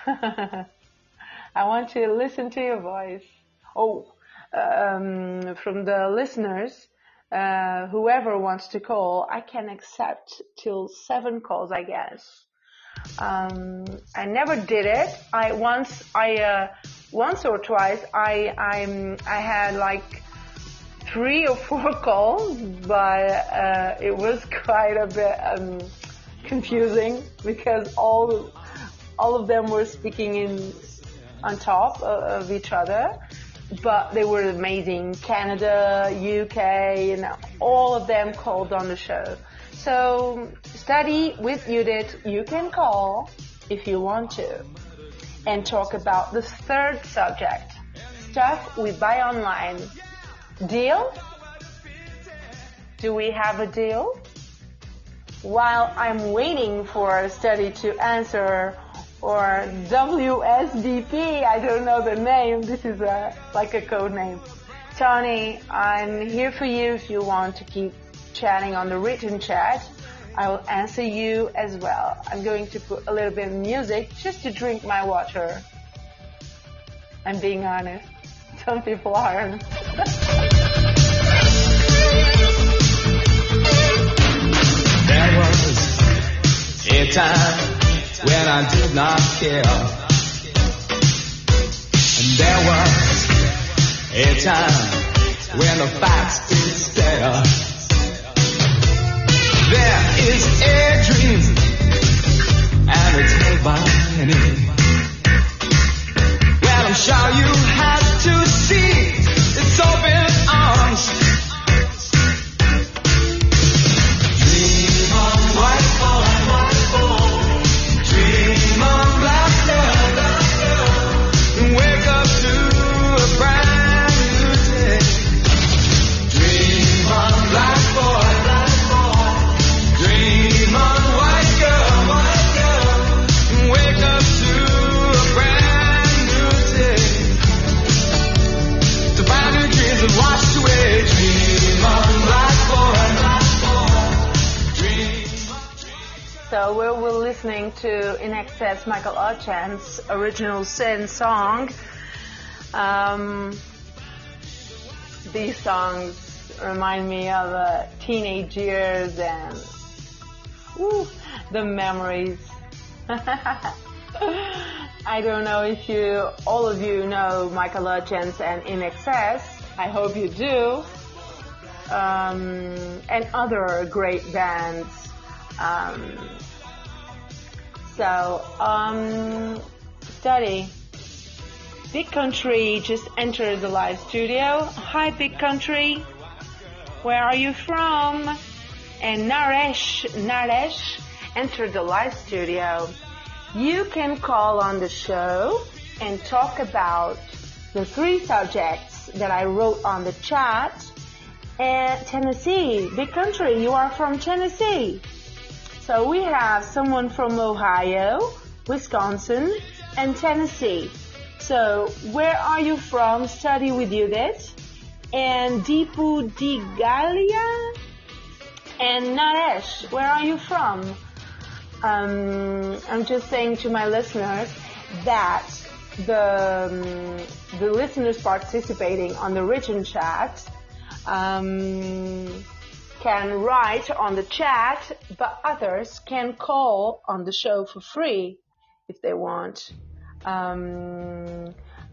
I want to listen to your voice. From the listeners, whoever wants to call, I can accept till 7 calls, I guess. I never did it. Once or twice, I had like 3 or 4 calls, but it was quite a bit confusing because all of them were speaking on top of each other. But they were amazing. Canada, UK, all of them called on the show. So study with Judith. You can call if you want to and talk about the third subject, stuff we buy online. Deal? Do we have a deal? While I'm waiting for Study to answer, or WSDP, I don't know the name. This is like a code name. Tony, I'm here for you if you want to keep chatting on the written chat. I will answer you as well. I'm going to put a little bit of music just to drink my water. I'm being honest. Some people aren't. There was a time when I did not care, and there was a time when the facts did stare. There is a dream, and it's held by many. Well, I'm sure you have to see its open arms. Dream on, white boy, white boy. Dream on, black girl. Wake up to a brand new day. Dream on, black boy, black boy. Dream on, white girl. Wake up to a brand new day. To find new dreams and washed away. Dream on, black boy, black boy. Dream on. So we're listening to In Excess Michael Oldcham's Original Sin song. These songs remind me of teenage years and the memories. I don't know if all of you know Michael Oldcham's and In Excess. I hope you do. And other great bands. Study. Big Country just entered the live studio. Hi, Big Country. Where are you from? And Naresh entered the live studio. You can call on the show and talk about the 3 subjects that I wrote on the chat. And Tennessee, Big Country, you are from Tennessee. So we have someone from Ohio, Wisconsin, and Tennessee. So where are you from? Study with Judith. And Deepu Digalia and Naresh, where are you from? I'm just saying to my listeners that the listeners participating on the written chat can write on the chat, but others can call on the show for free if they want.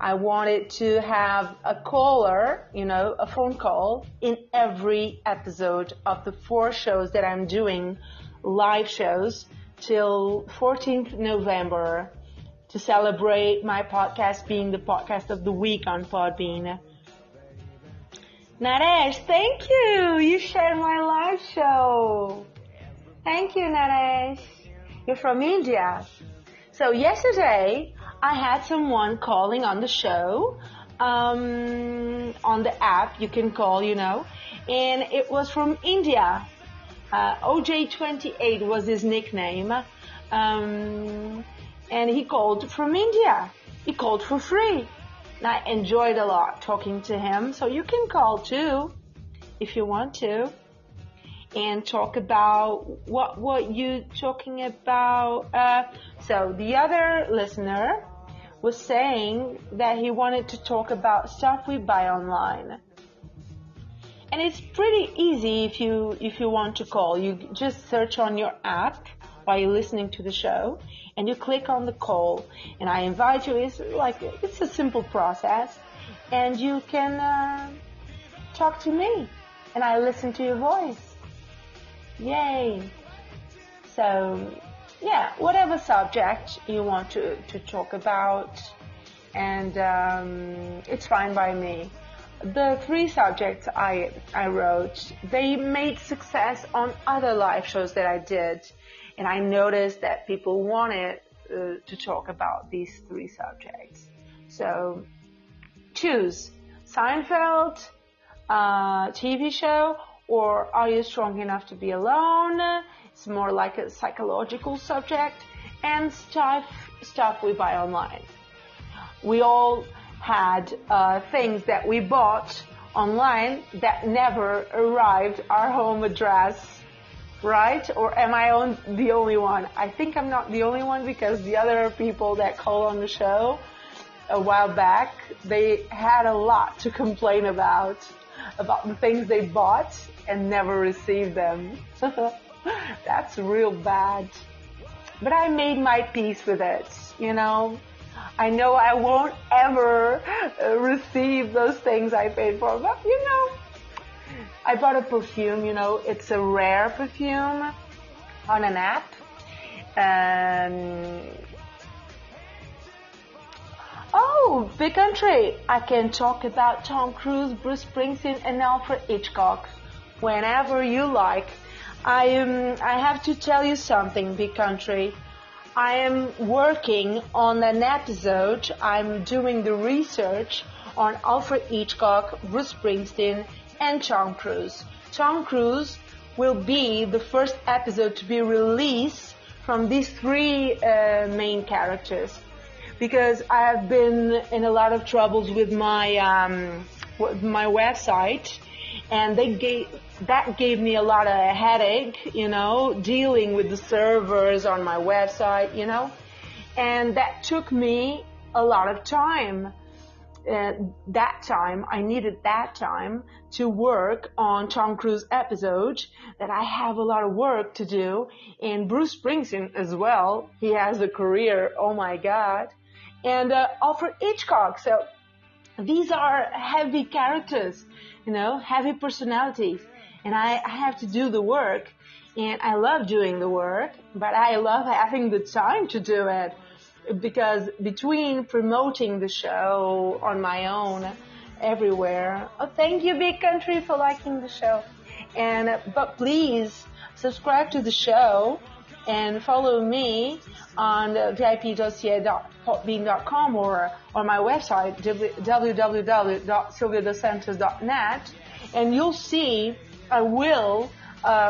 I wanted to have a caller, a phone call in every episode of the 4 shows that I'm doing, live shows, till 14th November to celebrate my podcast being the podcast of the week on Podbean. Naresh, thank you! You shared my live show. Thank you, Naresh. You're from India. So yesterday, I had someone calling on the show, on the app, you can call, and it was from India. OJ28 was his nickname, and he called from India. He called for free. And I enjoyed a lot talking to him, so you can call too, if you want to, and talk about what you talking about. So the other listener was saying that he wanted to talk about stuff we buy online. And it's pretty easy if you want to call. You just search on your app while you're listening to the show, and you click on the call. And I invite you. It's a simple process, and you can talk to me, and I listen to your voice. Yay! So, yeah, whatever subject you want to talk about, and it's fine by me. The 3 subjects I wrote, they made success on other live shows that I did, and I noticed that people wanted to talk about these 3 subjects. So, choose Seinfeld, TV show, or Are You Strong Enough to Be Alone? It's more like a psychological subject, and stuff we buy online. We all had things that we bought online that never arrived our home address, right? Or am I the only one? I think I'm not the only one, because the other people that call on the show a while back, they had a lot to complain about the things they bought and never received them. That's real bad. But I made my peace with it, I know I won't ever receive those things I paid for, but I bought a perfume, it's a rare perfume on an app. Oh, big country! I can talk about Tom Cruise, Bruce Springsteen, and Alfred Hitchcock whenever you like. I have to tell you something, big country. I am working on an episode. I'm doing the research on Alfred Hitchcock, Bruce Springsteen, and Tom Cruise. Tom Cruise will be the first episode to be released from these 3 main characters, because I have been in a lot of troubles with my website, and that gave me a lot of headache, dealing with the servers on my website, and that took me a lot of time. I needed that time to work on Tom Cruise episode, that I have a lot of work to do, and Bruce Springsteen as well. He has a career, oh my God, and Alfred Hitchcock. So these are heavy characters, heavy personalities. And I have to do the work, and I love doing the work, but I love having the time to do it, because between promoting the show on my own everywhere, thank you, big country, for liking the show, but please subscribe to the show and follow me on vip.ca.podbean.com or on my website www.silviadosantos.net, and you'll see I will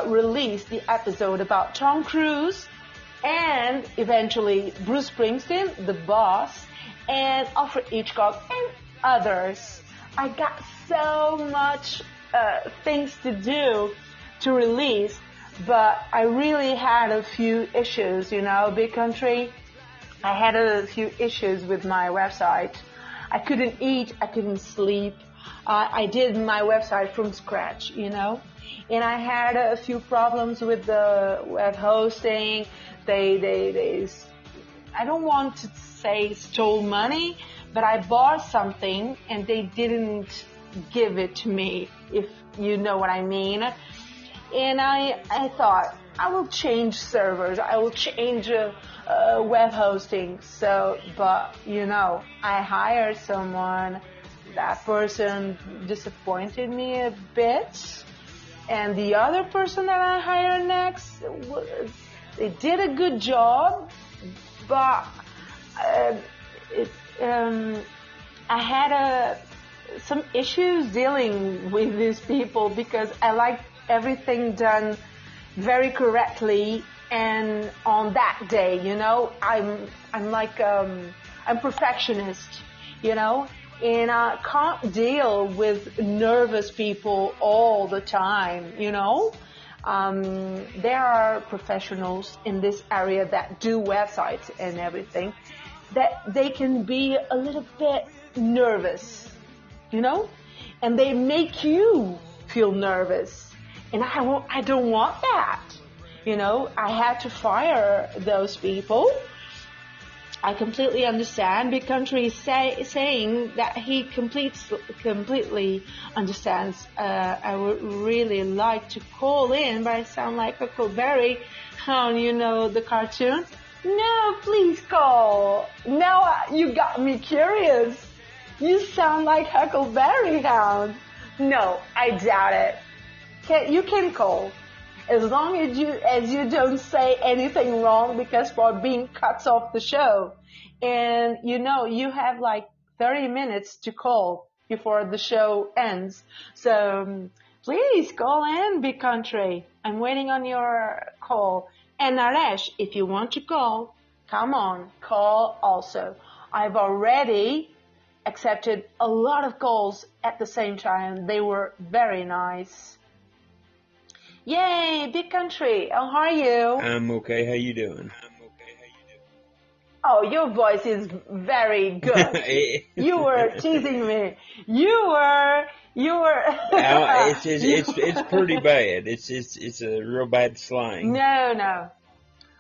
release the episode about Tom Cruise and eventually Bruce Springsteen, the boss, and Alfred Hitchcock and others. I got so much things to do to release, but I really had a few issues, big country. I had a few issues with my website. I couldn't eat, I couldn't sleep. I did my website from scratch, and I had a few problems with the web hosting. They I don't want to say stole money, but I bought something and they didn't give it to me, if you know what I mean. And I thought, I will change servers, I will change web hosting. So, but I hired someone, that person disappointed me a bit. And the other person that I hired next, they did a good job, but I had some issues dealing with these people because I like everything done very correctly and on that day. I'm like I'm perfectionist, and I can't deal with nervous people all the time. There are professionals in this area that do websites and everything, that they can be a little bit nervous, and they make you feel nervous. And I don't want that. I had to fire those people. I completely understand. Big Country is saying that he completely understands. I would really like to call in, but I sound like Huckleberry on, the cartoon. No, please call. Now you got me curious. You sound like Huckleberry Hound. No, I doubt it. You can call. As long as you don't say anything wrong, because Podbean cuts off the show. And you have like 30 minutes to call before the show ends. So please call in, Big Country. I'm waiting on your call. And Naresh, if you want to call, come on, call also. I've already accepted a lot of calls at the same time. They were very nice. Yay, Big Country, how are you? I'm okay. How you doing? Oh, your voice is very good. You were teasing me. You were. It's pretty bad. It's a real bad slang. No.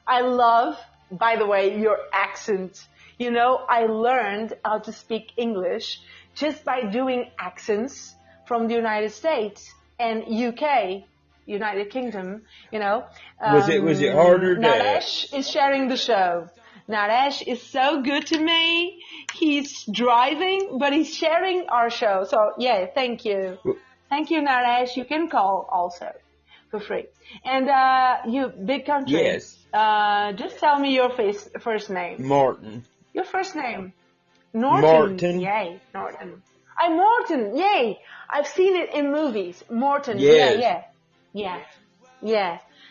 I love, by the way, your accent. I learned how to speak English just by doing accents from the United States and UK. United Kingdom, Was it harder to... Naresh is sharing the show. Naresh is so good to me. He's driving, but he's sharing our show. So, yeah, thank you. Thank you, Naresh. You can call also for free. And you, Big Country. Yes. Just tell me your first name. Martin. Your first name. Norton. Martin. Yay, Norton. I'm Morton. Yay. I've seen it in movies. Morton. Yes. Yeah.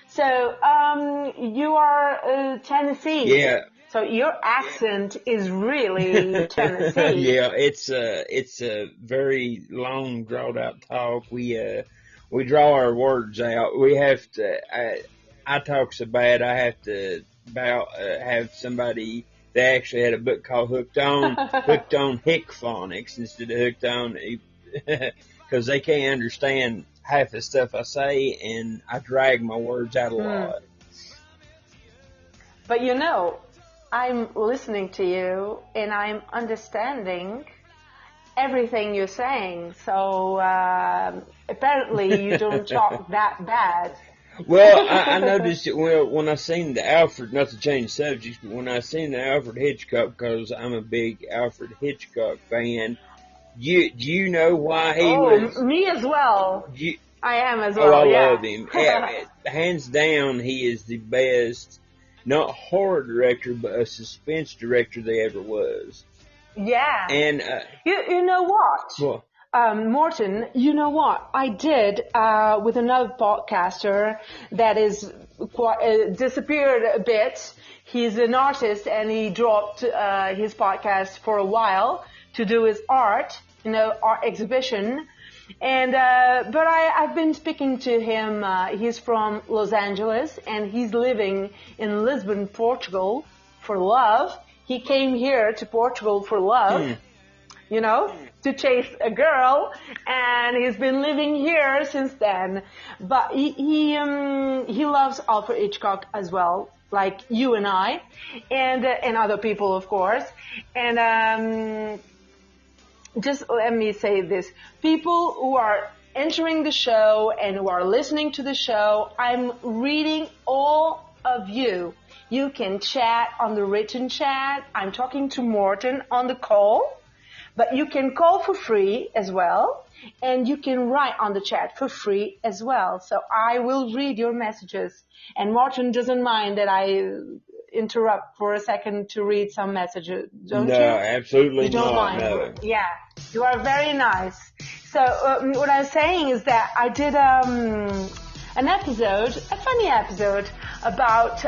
So, you are Tennessee. Yeah. So your accent is really Tennessee. Yeah, it's a very long, drawn out talk. We draw our words out. We have to. I talk so bad. I have to have somebody. They actually had a book called Hooked On Hick Phonics instead of Hooked On, because they can't understand half the stuff I say, and I drag my words out a lot. But I'm listening to you, and I'm understanding everything you're saying. So apparently you don't talk that bad. Well, I noticed it when I seen the Alfred, not to change subjects, but when I seen the Alfred Hitchcock, because I'm a big Alfred Hitchcock fan. Do you know why he was? Me as well. I am as well. I love him. Hands down, he is the best, not horror director, but a suspense director there ever was. Yeah. And you know what? What? Morton, you know what? I did with another podcaster that is disappeared a bit. He's an artist, and he dropped his podcast for a while to do his art exhibition. And but I've been speaking to him. He's from Los Angeles, and he's living in Lisbon, Portugal, for love. He came here to Portugal for love, to chase a girl, and he's been living here since then. But he loves Alfred Hitchcock as well, like you and I, and other people, of course. And just let me say this. People who are entering the show and who are listening to the show, I'm reading all of you. You can chat on the written chat. I'm talking to Morten on the call, but you can call for free as well. And you can write on the chat for free as well. So I will read your messages. And Morten doesn't mind that I interrupt for a second to read some messages, don't you? No, absolutely You don't not. mind. No. Yeah, you are very nice. So what I'm saying is that I did an episode, a funny episode about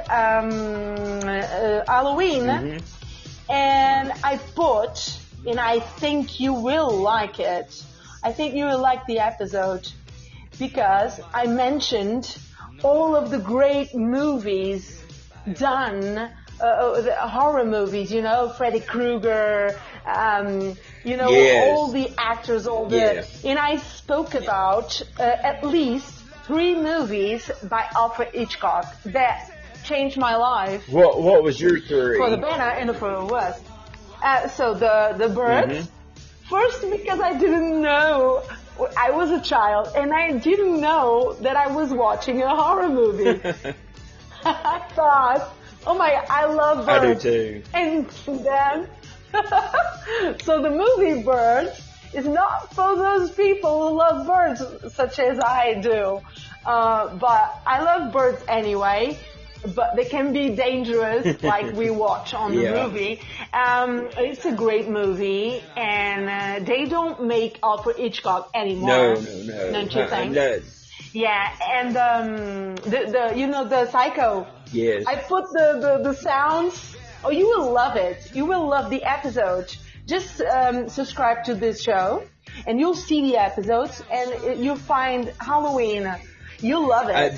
Halloween, and I put, and I think you will like it. I think you will like the episode because I mentioned all of the great movies done, the horror movies, you know, Freddy Krueger, you know, Yes. all the actors, all the, Yes. and I spoke about at least 3 movies by Alfred Hitchcock that changed my life What was your 3? for the better and for the worse. So the Birds. First, because I didn't know, I was a child, and I didn't know that I was watching a horror movie. I thought, oh my, I love I do birds. too. And then, so the movie Birds is not for those people who love birds, such as I do. But I love birds anyway. But they can be dangerous, like we watch on the movie. It's a great movie, and they don't make Alfred Hitchcock anymore. No. Don't you think? No. Yeah, and the you know, the Psycho. Yes. I put the sounds. Oh, you will love it. You will love the episode. Just subscribe to this show, and you'll see the episodes, and you'll find Halloween. You'll love it.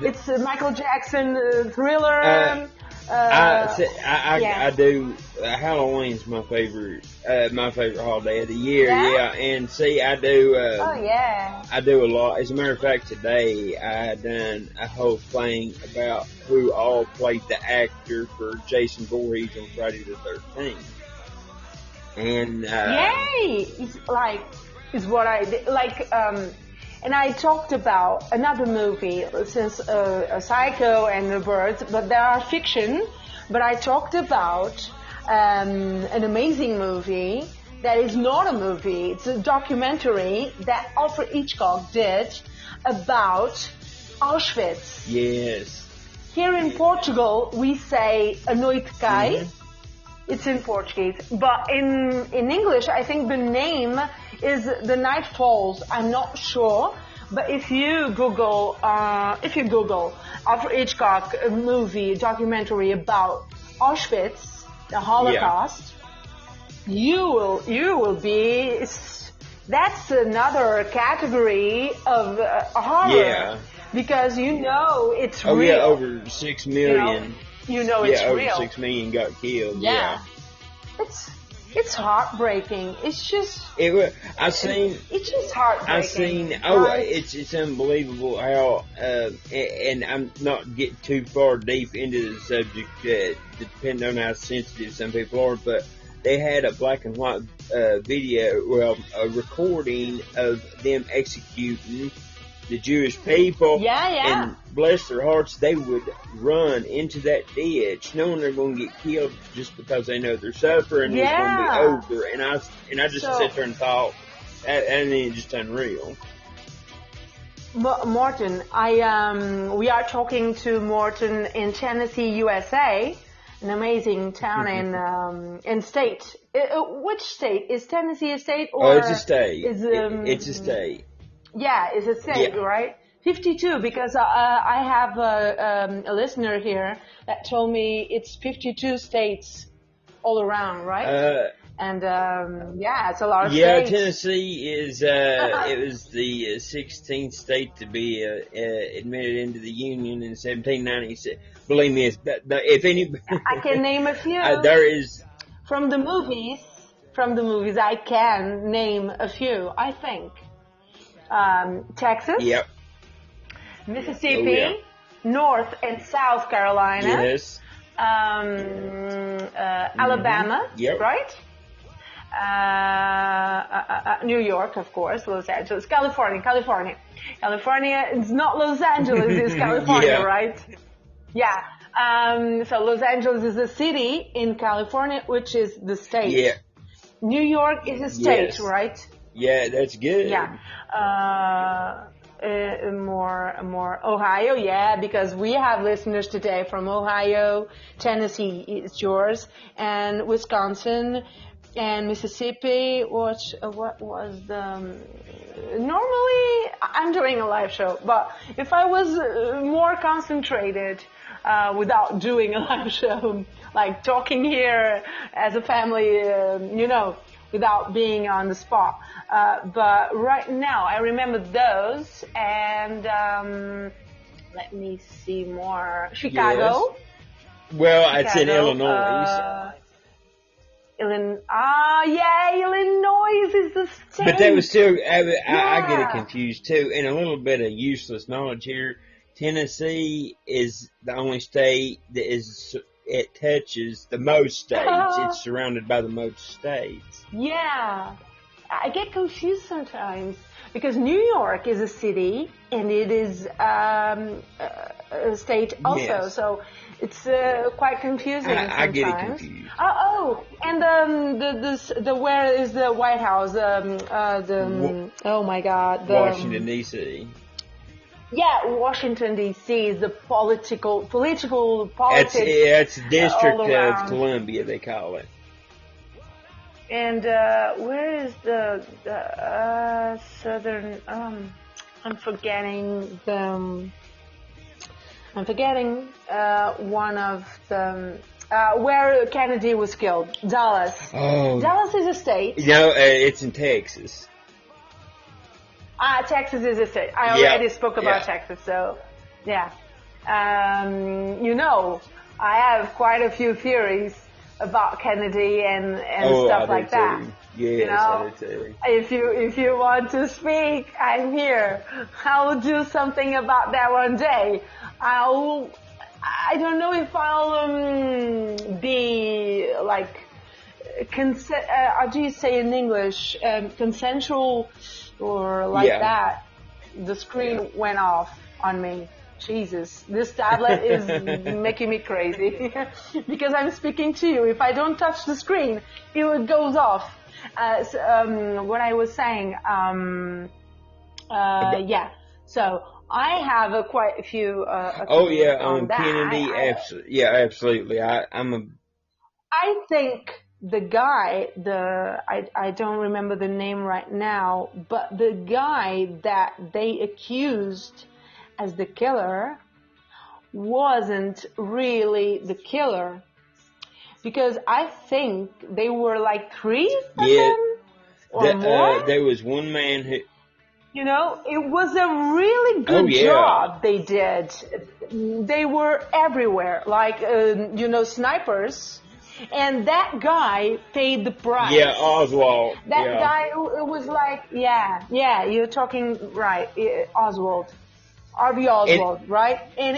It's a Michael Jackson thriller. I do. Halloween's my favorite holiday of the year. Yeah? And see, I do. Oh yeah. I do a lot. As a matter of fact, today I done a whole thing about who all played the actor for Jason Voorhees on Friday the 13th. And Yay! It's what I did. And I talked about another movie since Psycho and the Birds, but they are fiction. But I talked about an amazing movie that is not a movie. It's a documentary that Alfred Hitchcock did about Auschwitz. yes, Here in Portugal, we say A Noite Cai. It's in Portuguese. But in English, I think the name is The Night Falls. I'm not sure. But if you Google Alfred Hitchcock movie, documentary about Auschwitz, the Holocaust, you will be, that's another category of horror. Yeah. Because you know it's real. Oh yeah, over 6 million. You know it's over real. 6 million got killed. Yeah. It's heartbreaking. It's just it's just heartbreaking. Right? It's unbelievable how and I'm not getting too far deep into the subject, depending on how sensitive some people are, but they had a black and white video, a recording of them executing the Jewish people. Yeah. And bless their hearts, they would run into that ditch knowing they're going to get killed just because they know their suffering is going to be over. And I just sat there and thought, and then it's just unreal. Morten, we are talking to Morten in Tennessee, USA, an amazing town and state. Which state? Is Tennessee a state? Or it's a state. It's a state. Yeah, it's a state, right? 52, because I have a listener here that told me it's 52 states all around, right? And it's a lot of states. Tennessee is it was the 16th state to be admitted into the Union in 1796. Believe me, if any, I can name a few. There is from the movies. I can name a few. I think. Texas, Mississippi, North and South Carolina, yes, Alabama, right? New York, of course, Los Angeles, California. California, it's not Los Angeles, it's California, Yeah. right? Yeah. So Los Angeles is a city in California, which is the state. Yeah. New York is a state, Yes. right? Yeah, that's good. Yeah. More Ohio, yeah, because we have listeners today from Ohio, Tennessee is yours, and Wisconsin, and Mississippi. What was the? Normally, I'm doing a live show, but if I was more concentrated without doing a live show, like talking here as a family, without being on the spot. But right now, I remember those, and let me see more. Chicago. Yes. Well, it's in Chicago, Illinois. Illinois is the state. But that was still, I get it confused too. And a little bit of useless knowledge here. Tennessee is the only state that it touches the most states. It's surrounded by the most states. Yeah. I get confused sometimes because New York is a city and it is a state also. Yes. So it's quite confusing sometimes. I get it confused. And the where is the White House? Oh my God, Washington D.C. Yeah, Washington D.C. is the political politics. It's District all of around. Columbia, they call it. And where is the southern? I'm forgetting one of them. Where Kennedy was killed, Dallas. Oh, Dallas is a state. no, it's in Texas. Texas is a state. I already spoke about Texas, so yeah. I have quite a few theories about Kennedy and stuff like that. Yes, I do too. If you want to speak, I'm here. I'll do something about that one day. I don't know if I'll be like how do you say in English, consensual or like that. The screen went off on me. Jesus, this tablet is making me crazy because I'm speaking to you. If I don't touch the screen, it goes off. What I was saying, So I have quite a few. On that. Kennedy, absolutely. I think the guy, I don't remember the name right now, but the guy that they accused as the killer wasn't really the killer, because I think they were like 3 of them or more. There was one man who, it was a really good job they did. They were everywhere, like snipers. And that guy paid the price. Yeah, Oswald. That guy, it was like, you're talking right, Oswald. Harvey Oswald, right? And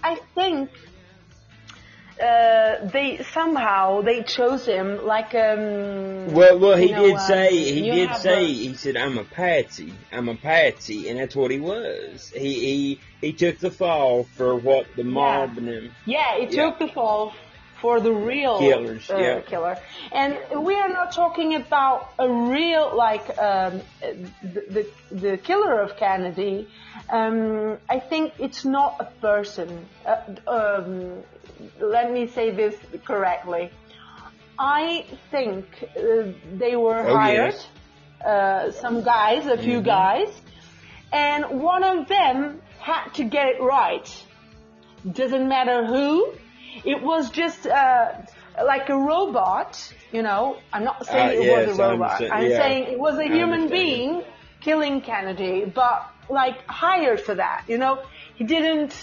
I think they chose him like he said I'm a patsy, and that's what he was. He took the fall for what the mob and him. Yeah, he took the fall for the real killer. And we are not talking about a real, the killer of Kennedy. I think it's not a person. Let me say this correctly. I think they were hired, some guys, a few guys, and one of them had to get it right. Doesn't matter who. It was just like a robot, I'm not saying it was a robot. I'm saying it was a human being killing Kennedy, but like hired for that, He didn't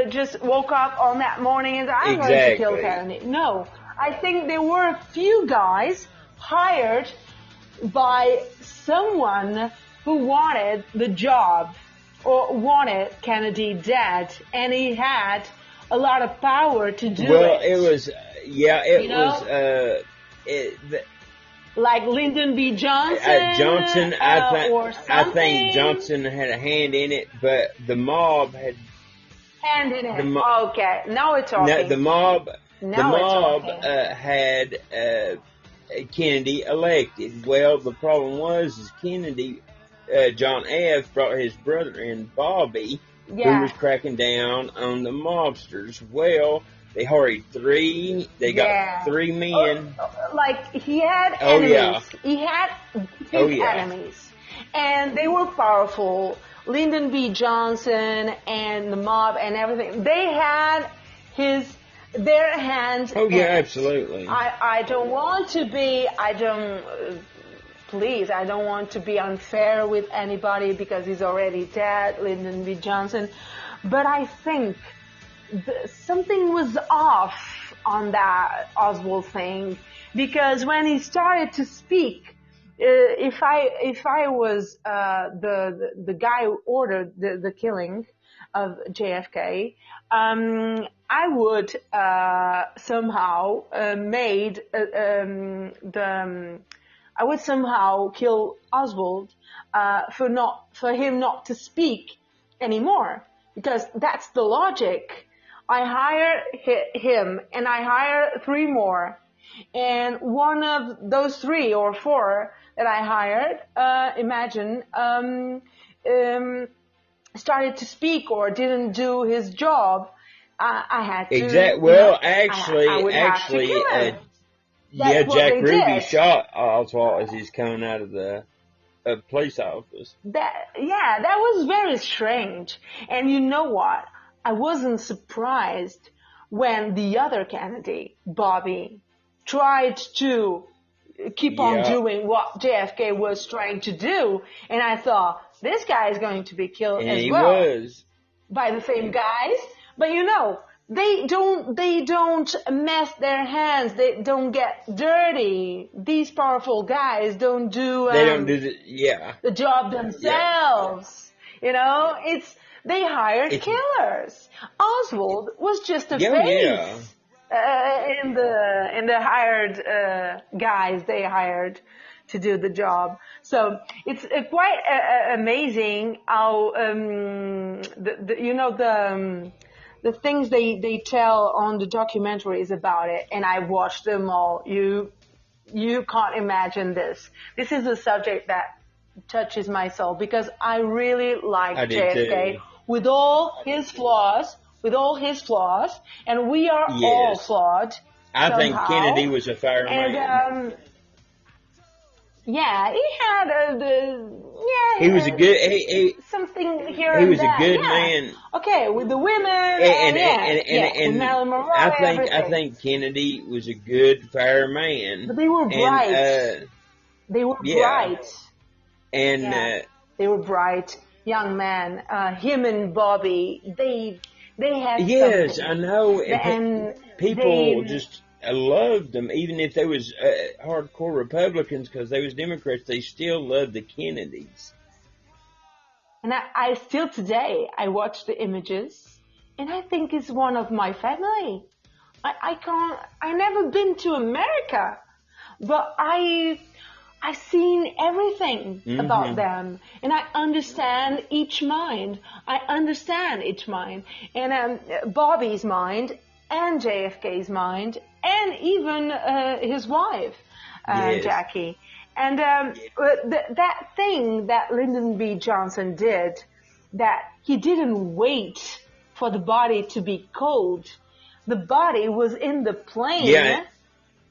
just woke up on that morning and said, I'm going to kill Kennedy. No, I think there were a few guys hired by someone who wanted the job or wanted Kennedy dead, and he had a lot of power to do it. Well, it was, Like Lyndon B. Johnson, Johnson, or I think something? Johnson had a hand in it, but the mob had Hand in the it. mo- Okay, now we're no, talking. the mob had Kennedy elected. Well, the problem was Kennedy, John F. brought his brother in, Bobby, who Yeah. was cracking down on the mobsters. Well, they hired three. They got 3 men. Like he had Oh, enemies. yeah. He had his Oh, yeah. enemies, and they were powerful. Lyndon B. Johnson and the mob and everything. They had their hands. Oh, in yeah, it. absolutely. I don't want to be. Please, I don't want to be unfair with anybody because he's already dead, Lyndon B. Johnson. But I think something was off on that Oswald thing, because when he started to speak, if I was the guy who ordered the killing of JFK, I would somehow I would somehow kill Oswald for him not to speak anymore, because that's the logic. I hire him and I hire 3 more, and one of those 3 or 4 that I hired, started to speak or didn't do his job. I had to. Exactly. Well, I would have to kill him. Yeah, what Jack they Ruby did. shot Oswald as he's coming out of the police office. That was very strange. And you know what? I wasn't surprised when the other candidate, Bobby, tried to keep on doing what JFK was trying to do, and I thought, this guy is going to be killed And as he well was. by the same guys. But they don't mess their hands. They don't get dirty. These powerful guys don't do. They don't do the job themselves. Yeah. They hired killers. Oswald was just a face in the hired guys they hired to do the job. So it's quite amazing how the things they tell on the documentaries about it, and I watched them all. You can't imagine this. This is a subject that touches my soul, because I really like JFK with all his flaws, and we are all flawed. I somehow. think Kennedy was a fair man. And he had he was a good something here. He and was there. a good man. Okay, with the women And with Marilyn Monroe. I think Kennedy was a good, fair man. But they were bright. They were bright. And they were bright young men. Him and Bobby, they had yes, something. I know. And people just loved them, even if they was hardcore Republicans, because they was Democrats. They still loved the Kennedys. And I still today, I watch the images, and I think it's one of my family. I never been to America, but I've seen everything about them, and I understand each mind. And Bobby's mind, and JFK's mind, and even his wife, Jackie. And that thing that Lyndon B. Johnson did, that he didn't wait for the body to be cold. The body was in the plane,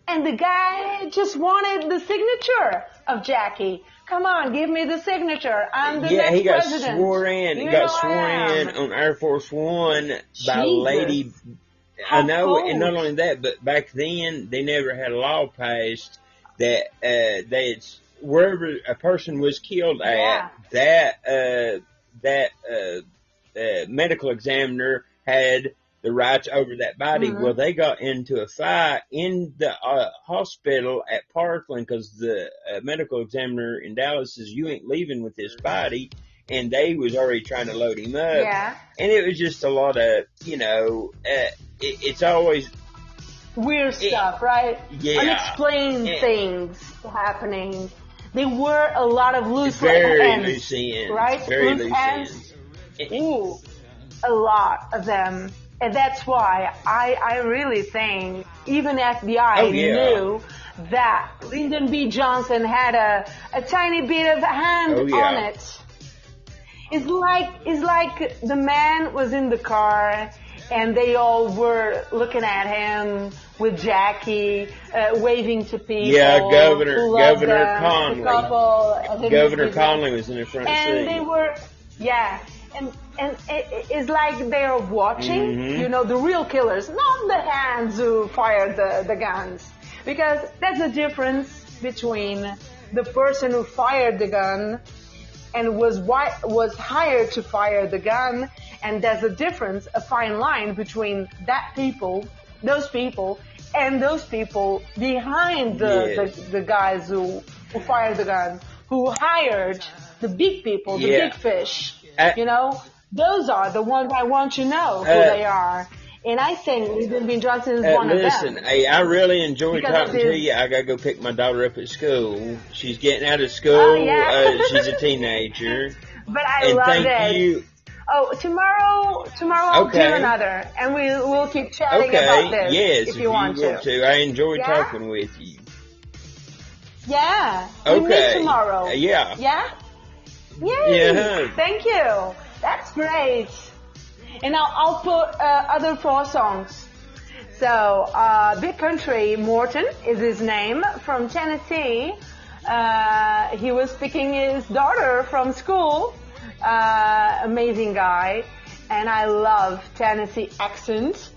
and the guy just wanted the signature of Jackie. Come on, give me the signature. I'm the next president. He got sworn in on Air Force One by a lady. I know, and not only that, but back then they never had a law passed that wherever a person was killed at, that medical examiner had the rights over that body. Well, they got into a fight in the hospital at Parkland because the medical examiner in Dallas says, you ain't leaving with this body. And they was already trying to load him up. Yeah. And it was just a lot of, it's always, weird stuff, right? Yeah. Unexplained Yeah. things happening. There were a lot of loose Very ends, loose ends. right? Very Loose loose ends. ends. Ooh, a lot of them. And that's why I really think even FBI Oh, yeah. knew that Lyndon B. Johnson had a tiny bit of hand Oh, yeah. on it. It's like the man was in the car and they all were looking at him with Jackie, waving to people. Yeah, Governor who loved them, Conley. the couple, and then Governor he- Conley was in the front and seat. they were, yeah, and it's like they are watching, Mhm. you know, the real killers, not the hands who fired the guns, because that's the difference between the person who fired the gun and was hired to fire the gun, and there's a difference, a fine line between those people, and those people behind Yes. the guys who fired the gun, who hired the big people, the Yeah. big fish. I- You know, those are the ones I want to know who they are. And I think Lyndon B. Johnson is one Listen, of them. hey, I really enjoyed Because talking of to his- you. I gotta go pick my daughter up at school. She's getting out of school. Oh, yeah. She's a teenager. But I And love thank it. you. Oh, tomorrow I'll Okay. do another, and we'll keep chatting Okay, about this yes, if you want to. I enjoyed Yeah? talking with you. Yeah. We meet Okay. tomorrow. Yeah. Yeah? Yay. Yeah. Thank you. That's great. And I'll put other 4 songs. So, Big Country Morton is his name, from Tennessee. He was picking his daughter from school. Amazing guy. And I love Tennessee accent.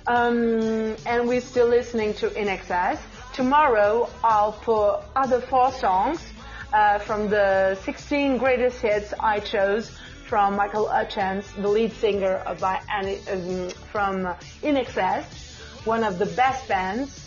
And we're still listening to In Excess. Tomorrow I'll put other 4 songs from the 16 greatest hits I chose from Michael Hutchence, the lead singer from In Excess, one of the best bands.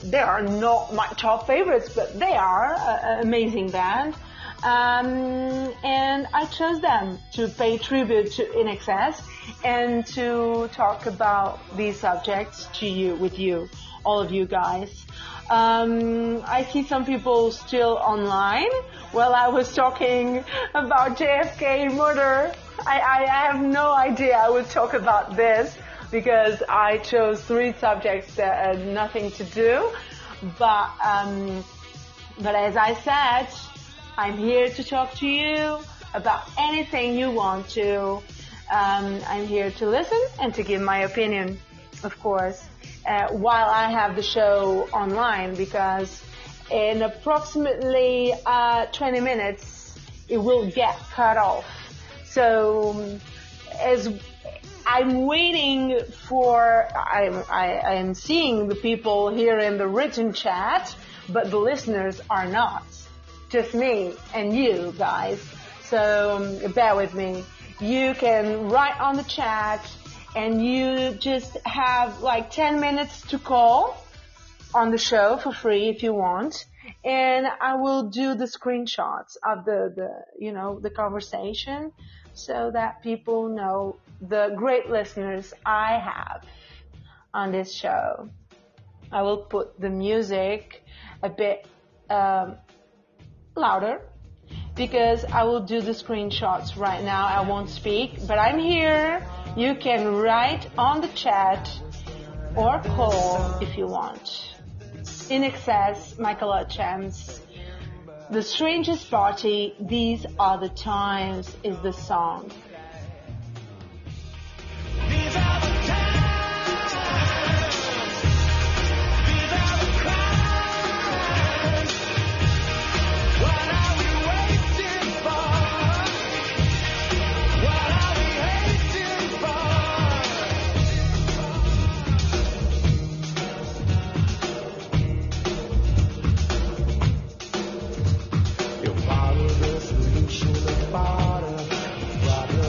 They are not my top favorites, but they are an amazing band. And I chose them to pay tribute to In Excess and to talk about these subjects with you, all of you guys. I see some people still online. While I was talking about JFK murder, I have no idea I would talk about this because I chose 3 subjects that had nothing to do. But as I said, I'm here to talk to you about anything you want to. I'm here to listen and to give my opinion, of course, while I have the show online, because in approximately 20 minutes it will get cut off. So as I'm waiting for, I am seeing the people here in the written chat, but the listeners are not. Just me and you guys. So bear with me. You can write on the chat and you just have like 10 minutes to call on the show for free if you want. And I will do the screenshots of the conversation so that people know the great listeners I have on this show. I will put the music a bit louder because I will do the screenshots right now. I won't speak, but I'm here. You can write on the chat or call if you want. In Excess, Michael Hutchence. The Strangest Party, These Are the Times is the song. These are the times. These are the crimes. What are we waiting for? What are we waiting for? You follow the solution, the border.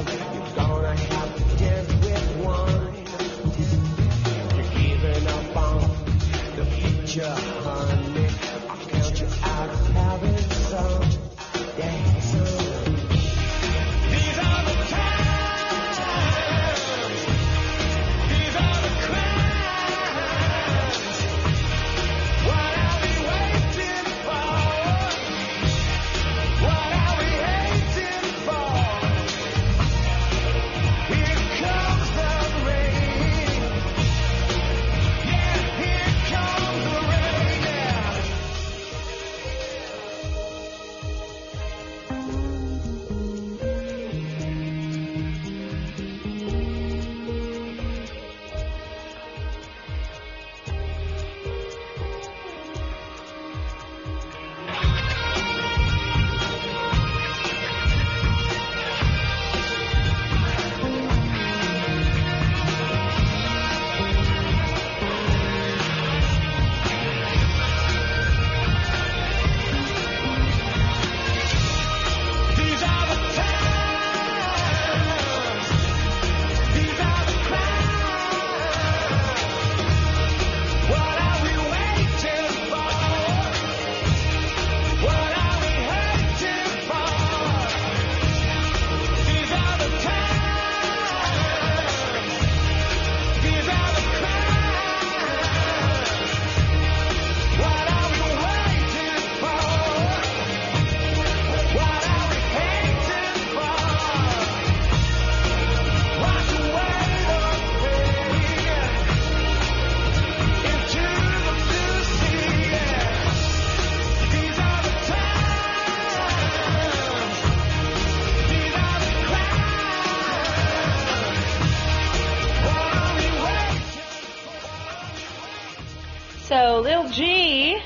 So Lil J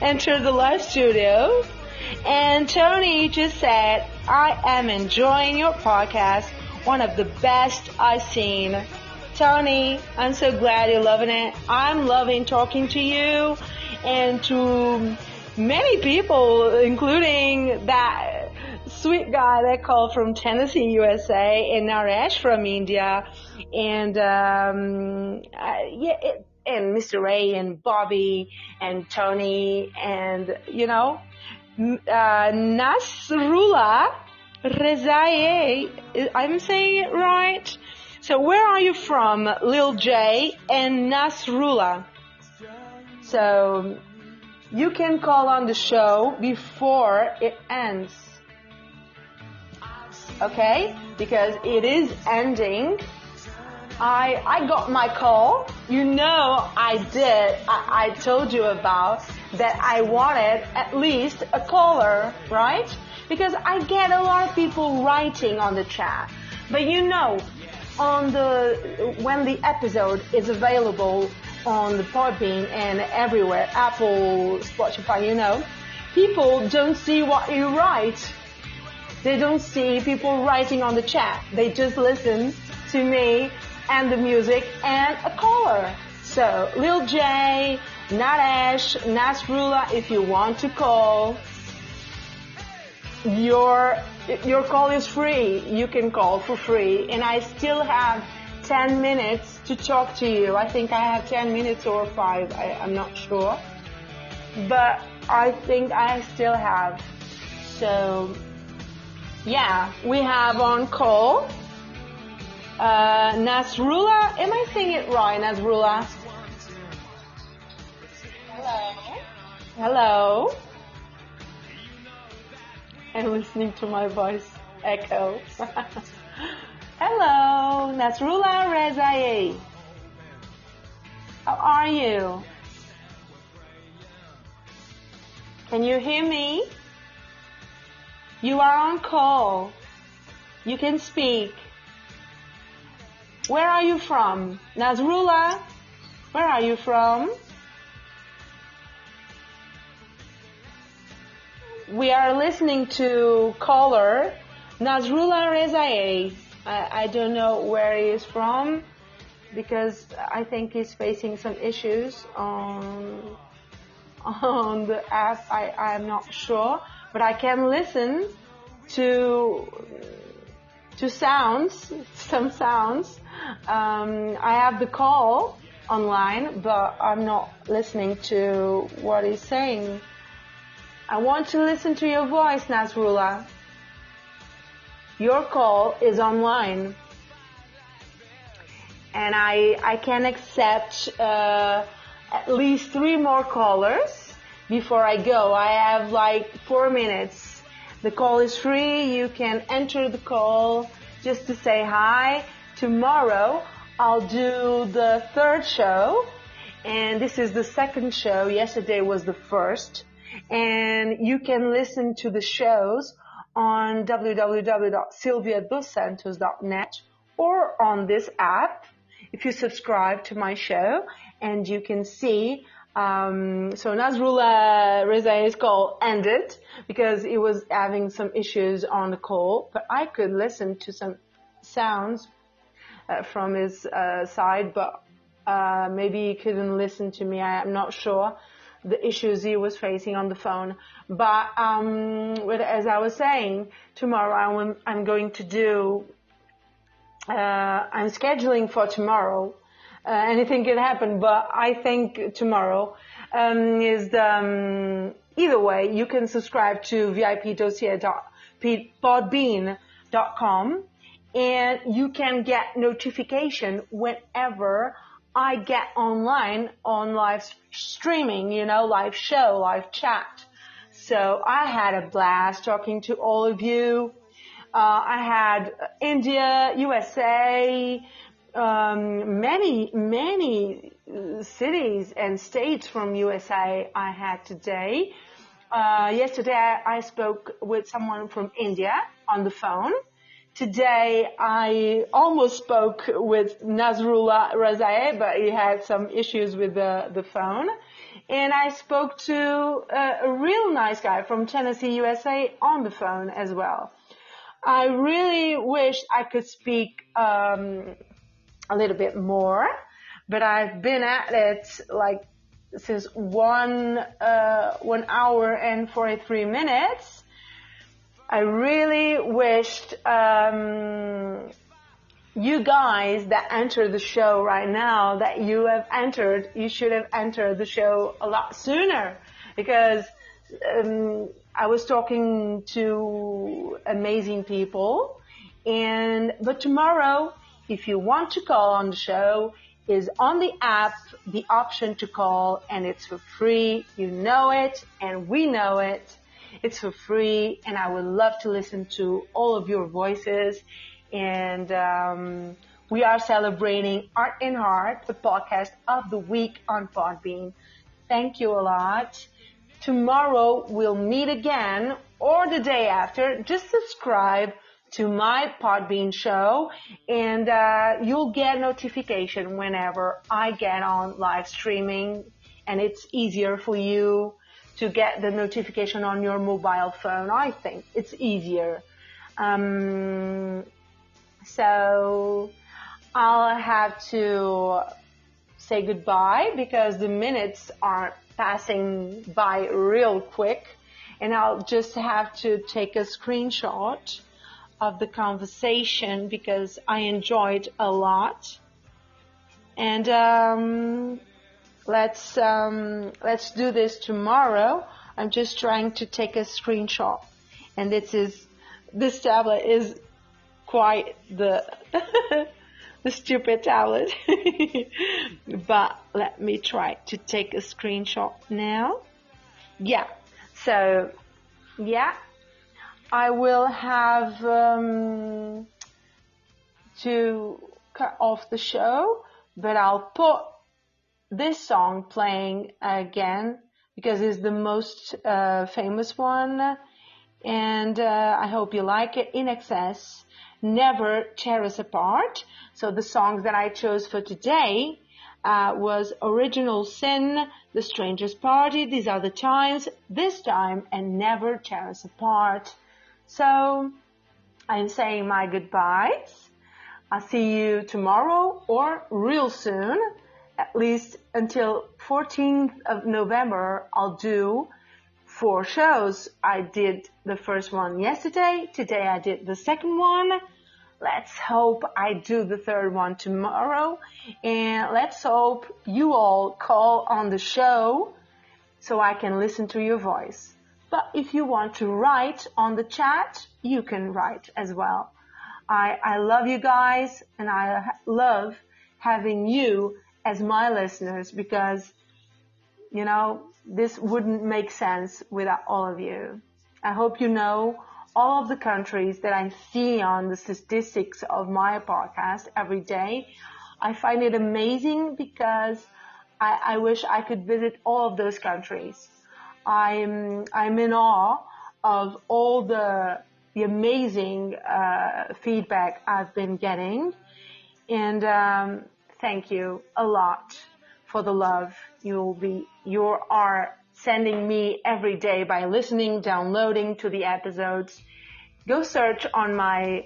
entered the live studio, and Tony just said, I am enjoying your podcast, one of the best I've seen. Tony, I'm so glad you're loving it. I'm loving talking to you and to many people, including that sweet guy that called from Tennessee, USA, and Naresh from India, and and Mr. Ray and Bobby and Tony and Nasrullah Rezaie. I'm saying it right. So where are you from, Lil J and Nasrullah? So you can call on the show before it ends. Okay? Because it is ending. I got my call. I told you about that I wanted at least a caller, right? Because I get a lot of people writing on the chat. But when the episode is available on the Podbean and everywhere, Apple, Spotify, people don't see what you write. They don't see people writing on the chat. They just listen to me and the music and a caller. So, Lil J, Naresh, Nasrullah, if you want to call, your call is free. You can call for free. And I still have 10 minutes to talk to you. I think I have 10 minutes or 5. I'm not sure. But I think I still have. So, yeah, we have on call Nasrullah. Am I saying it right, Nasrullah? Hello. And listening to my voice echo. Hello, Nasrullah Rezaie. How are you? Can you hear me? You are on call. You can speak. Where are you from? Nasrullah, where are you from? We are listening to caller Nasrullah Rezaie. I don't know where he is from because I think he's facing some issues on the app. I'm not sure, but I can listen to some sounds. I have the call online, but I'm not listening to what he's saying. I want to listen to your voice, Nasrullah. Your call is online. And I can accept at least 3 more callers before I go. I have like 4 minutes. The call is free. You can enter the call just to say hi. Tomorrow I'll do the 3rd show. And this is the 2nd show. Yesterday was the 1st. And you can listen to the shows on www.silviadossantos.net or on this app if you subscribe to my show, and you can see. So Nasrullah Rezaie's call ended because he was having some issues on the call, but I could listen to some sounds from his side, but maybe he couldn't listen to me. I'm not sure the issues he was facing on the phone. But as I was saying, tomorrow I'm going to do, I'm scheduling for tomorrow. Anything can happen, but I think tomorrow is the, either way, you can subscribe to vipdossier.podbean.com and you can get notification whenever I get online on live streaming, live show, live chat. So I had a blast talking to all of you. I had India, USA, many cities and states from USA I had today. Yesterday I spoke with someone from India on the phone. Today I almost spoke with Nasrullah Razae, but he had some issues with the phone. And I spoke to a real nice guy from Tennessee, USA on the phone as well. I really wish I could speak a little bit more, but I've been at it like since 1 hour and 43 minutes. I really wished you guys that enter the show right now that you should have entered the show a lot sooner, because I was talking to amazing people, but tomorrow, if you want to call on the show, is on the app, the option to call, and it's for free. You know it, and we know it. It's for free, and I would love to listen to all of your voices. And we are celebrating Art in Heart, the podcast of the week on Podbean. Thank you a lot. Tomorrow we'll meet again, or the day after. Just subscribe to my Podbean show, and you'll get notification whenever I get on live streaming, and it's easier for you to get the notification on your mobile phone. I think it's easier. So I'll have to say goodbye because the minutes are passing by real quick, and I'll just have to take a screenshot of the conversation because I enjoyed a lot. And let's do this tomorrow. I'm just trying to take a screenshot, and this tablet is quite the the stupid tablet. But let me try to take a screenshot now. Yeah. So yeah, I will have to cut off the show, but I'll put this song playing again because it's the most famous one, and I hope you like it. In Excess, Never Tear Us Apart. So the songs that I chose for today was Original Sin, The Stranger's Party, These Are the Times, This Time, and Never Tear Us Apart. So I'm saying my goodbyes. I'll see you tomorrow or real soon. At least until 14th of November, I'll do 4 shows. I did the first one yesterday. Today I did the second one. Let's hope I do the third one tomorrow. And let's hope you all call on the show so I can listen to your voice. But if you want to write on the chat, you can write as well. I love you guys, and I love having you as my listeners, because, you know, this wouldn't make sense without all of you. I hope you know all of the countries that I see on the statistics of my podcast every day. I find it amazing because I wish I could visit all of those countries. I'm in awe of all the amazing feedback I've been getting, and thank you a lot for the love you are sending me every day by listening, downloading to the episodes. Go search on my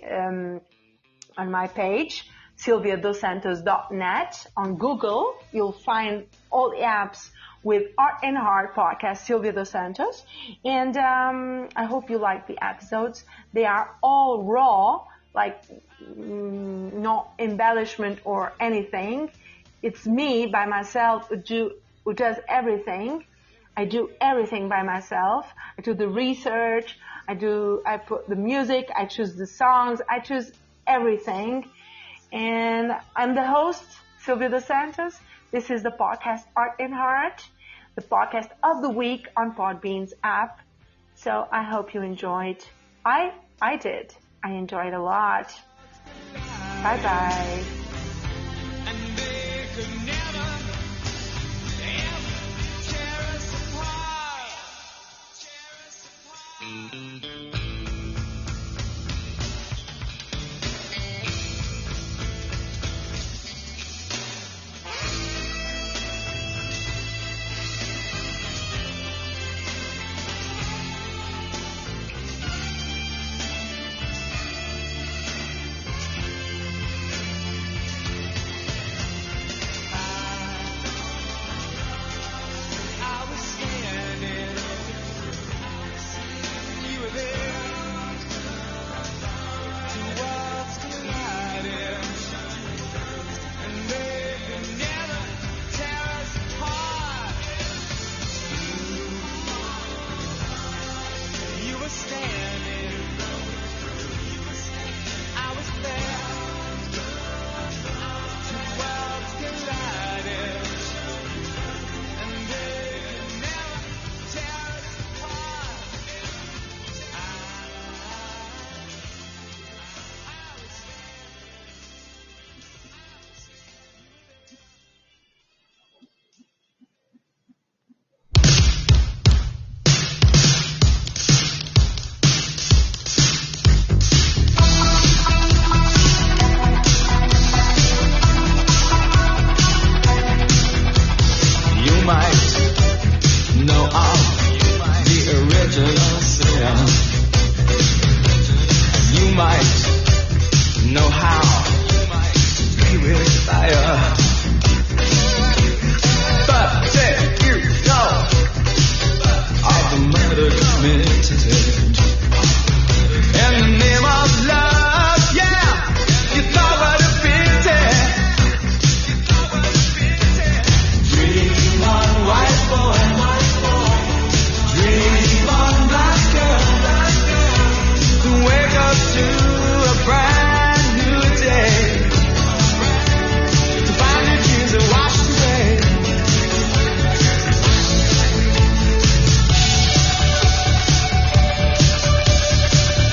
page, sylviadosantos.net. On Google, you'll find all the apps with Art and Heart podcast, Sylvia Dos Santos. And I hope you like the episodes. They are all raw, like not embellishment or anything. It's me by myself who does everything. I do everything by myself. I do the research. I put the music. I choose the songs. I choose everything. And I'm the host, Sylvia Dos Santos. This is the podcast Art and Heart, the podcast of the week on Podbean's app. So I hope you enjoyed. I did. I enjoyed a lot. Bye bye. And they could never, ever tear us apart. Tear us apart.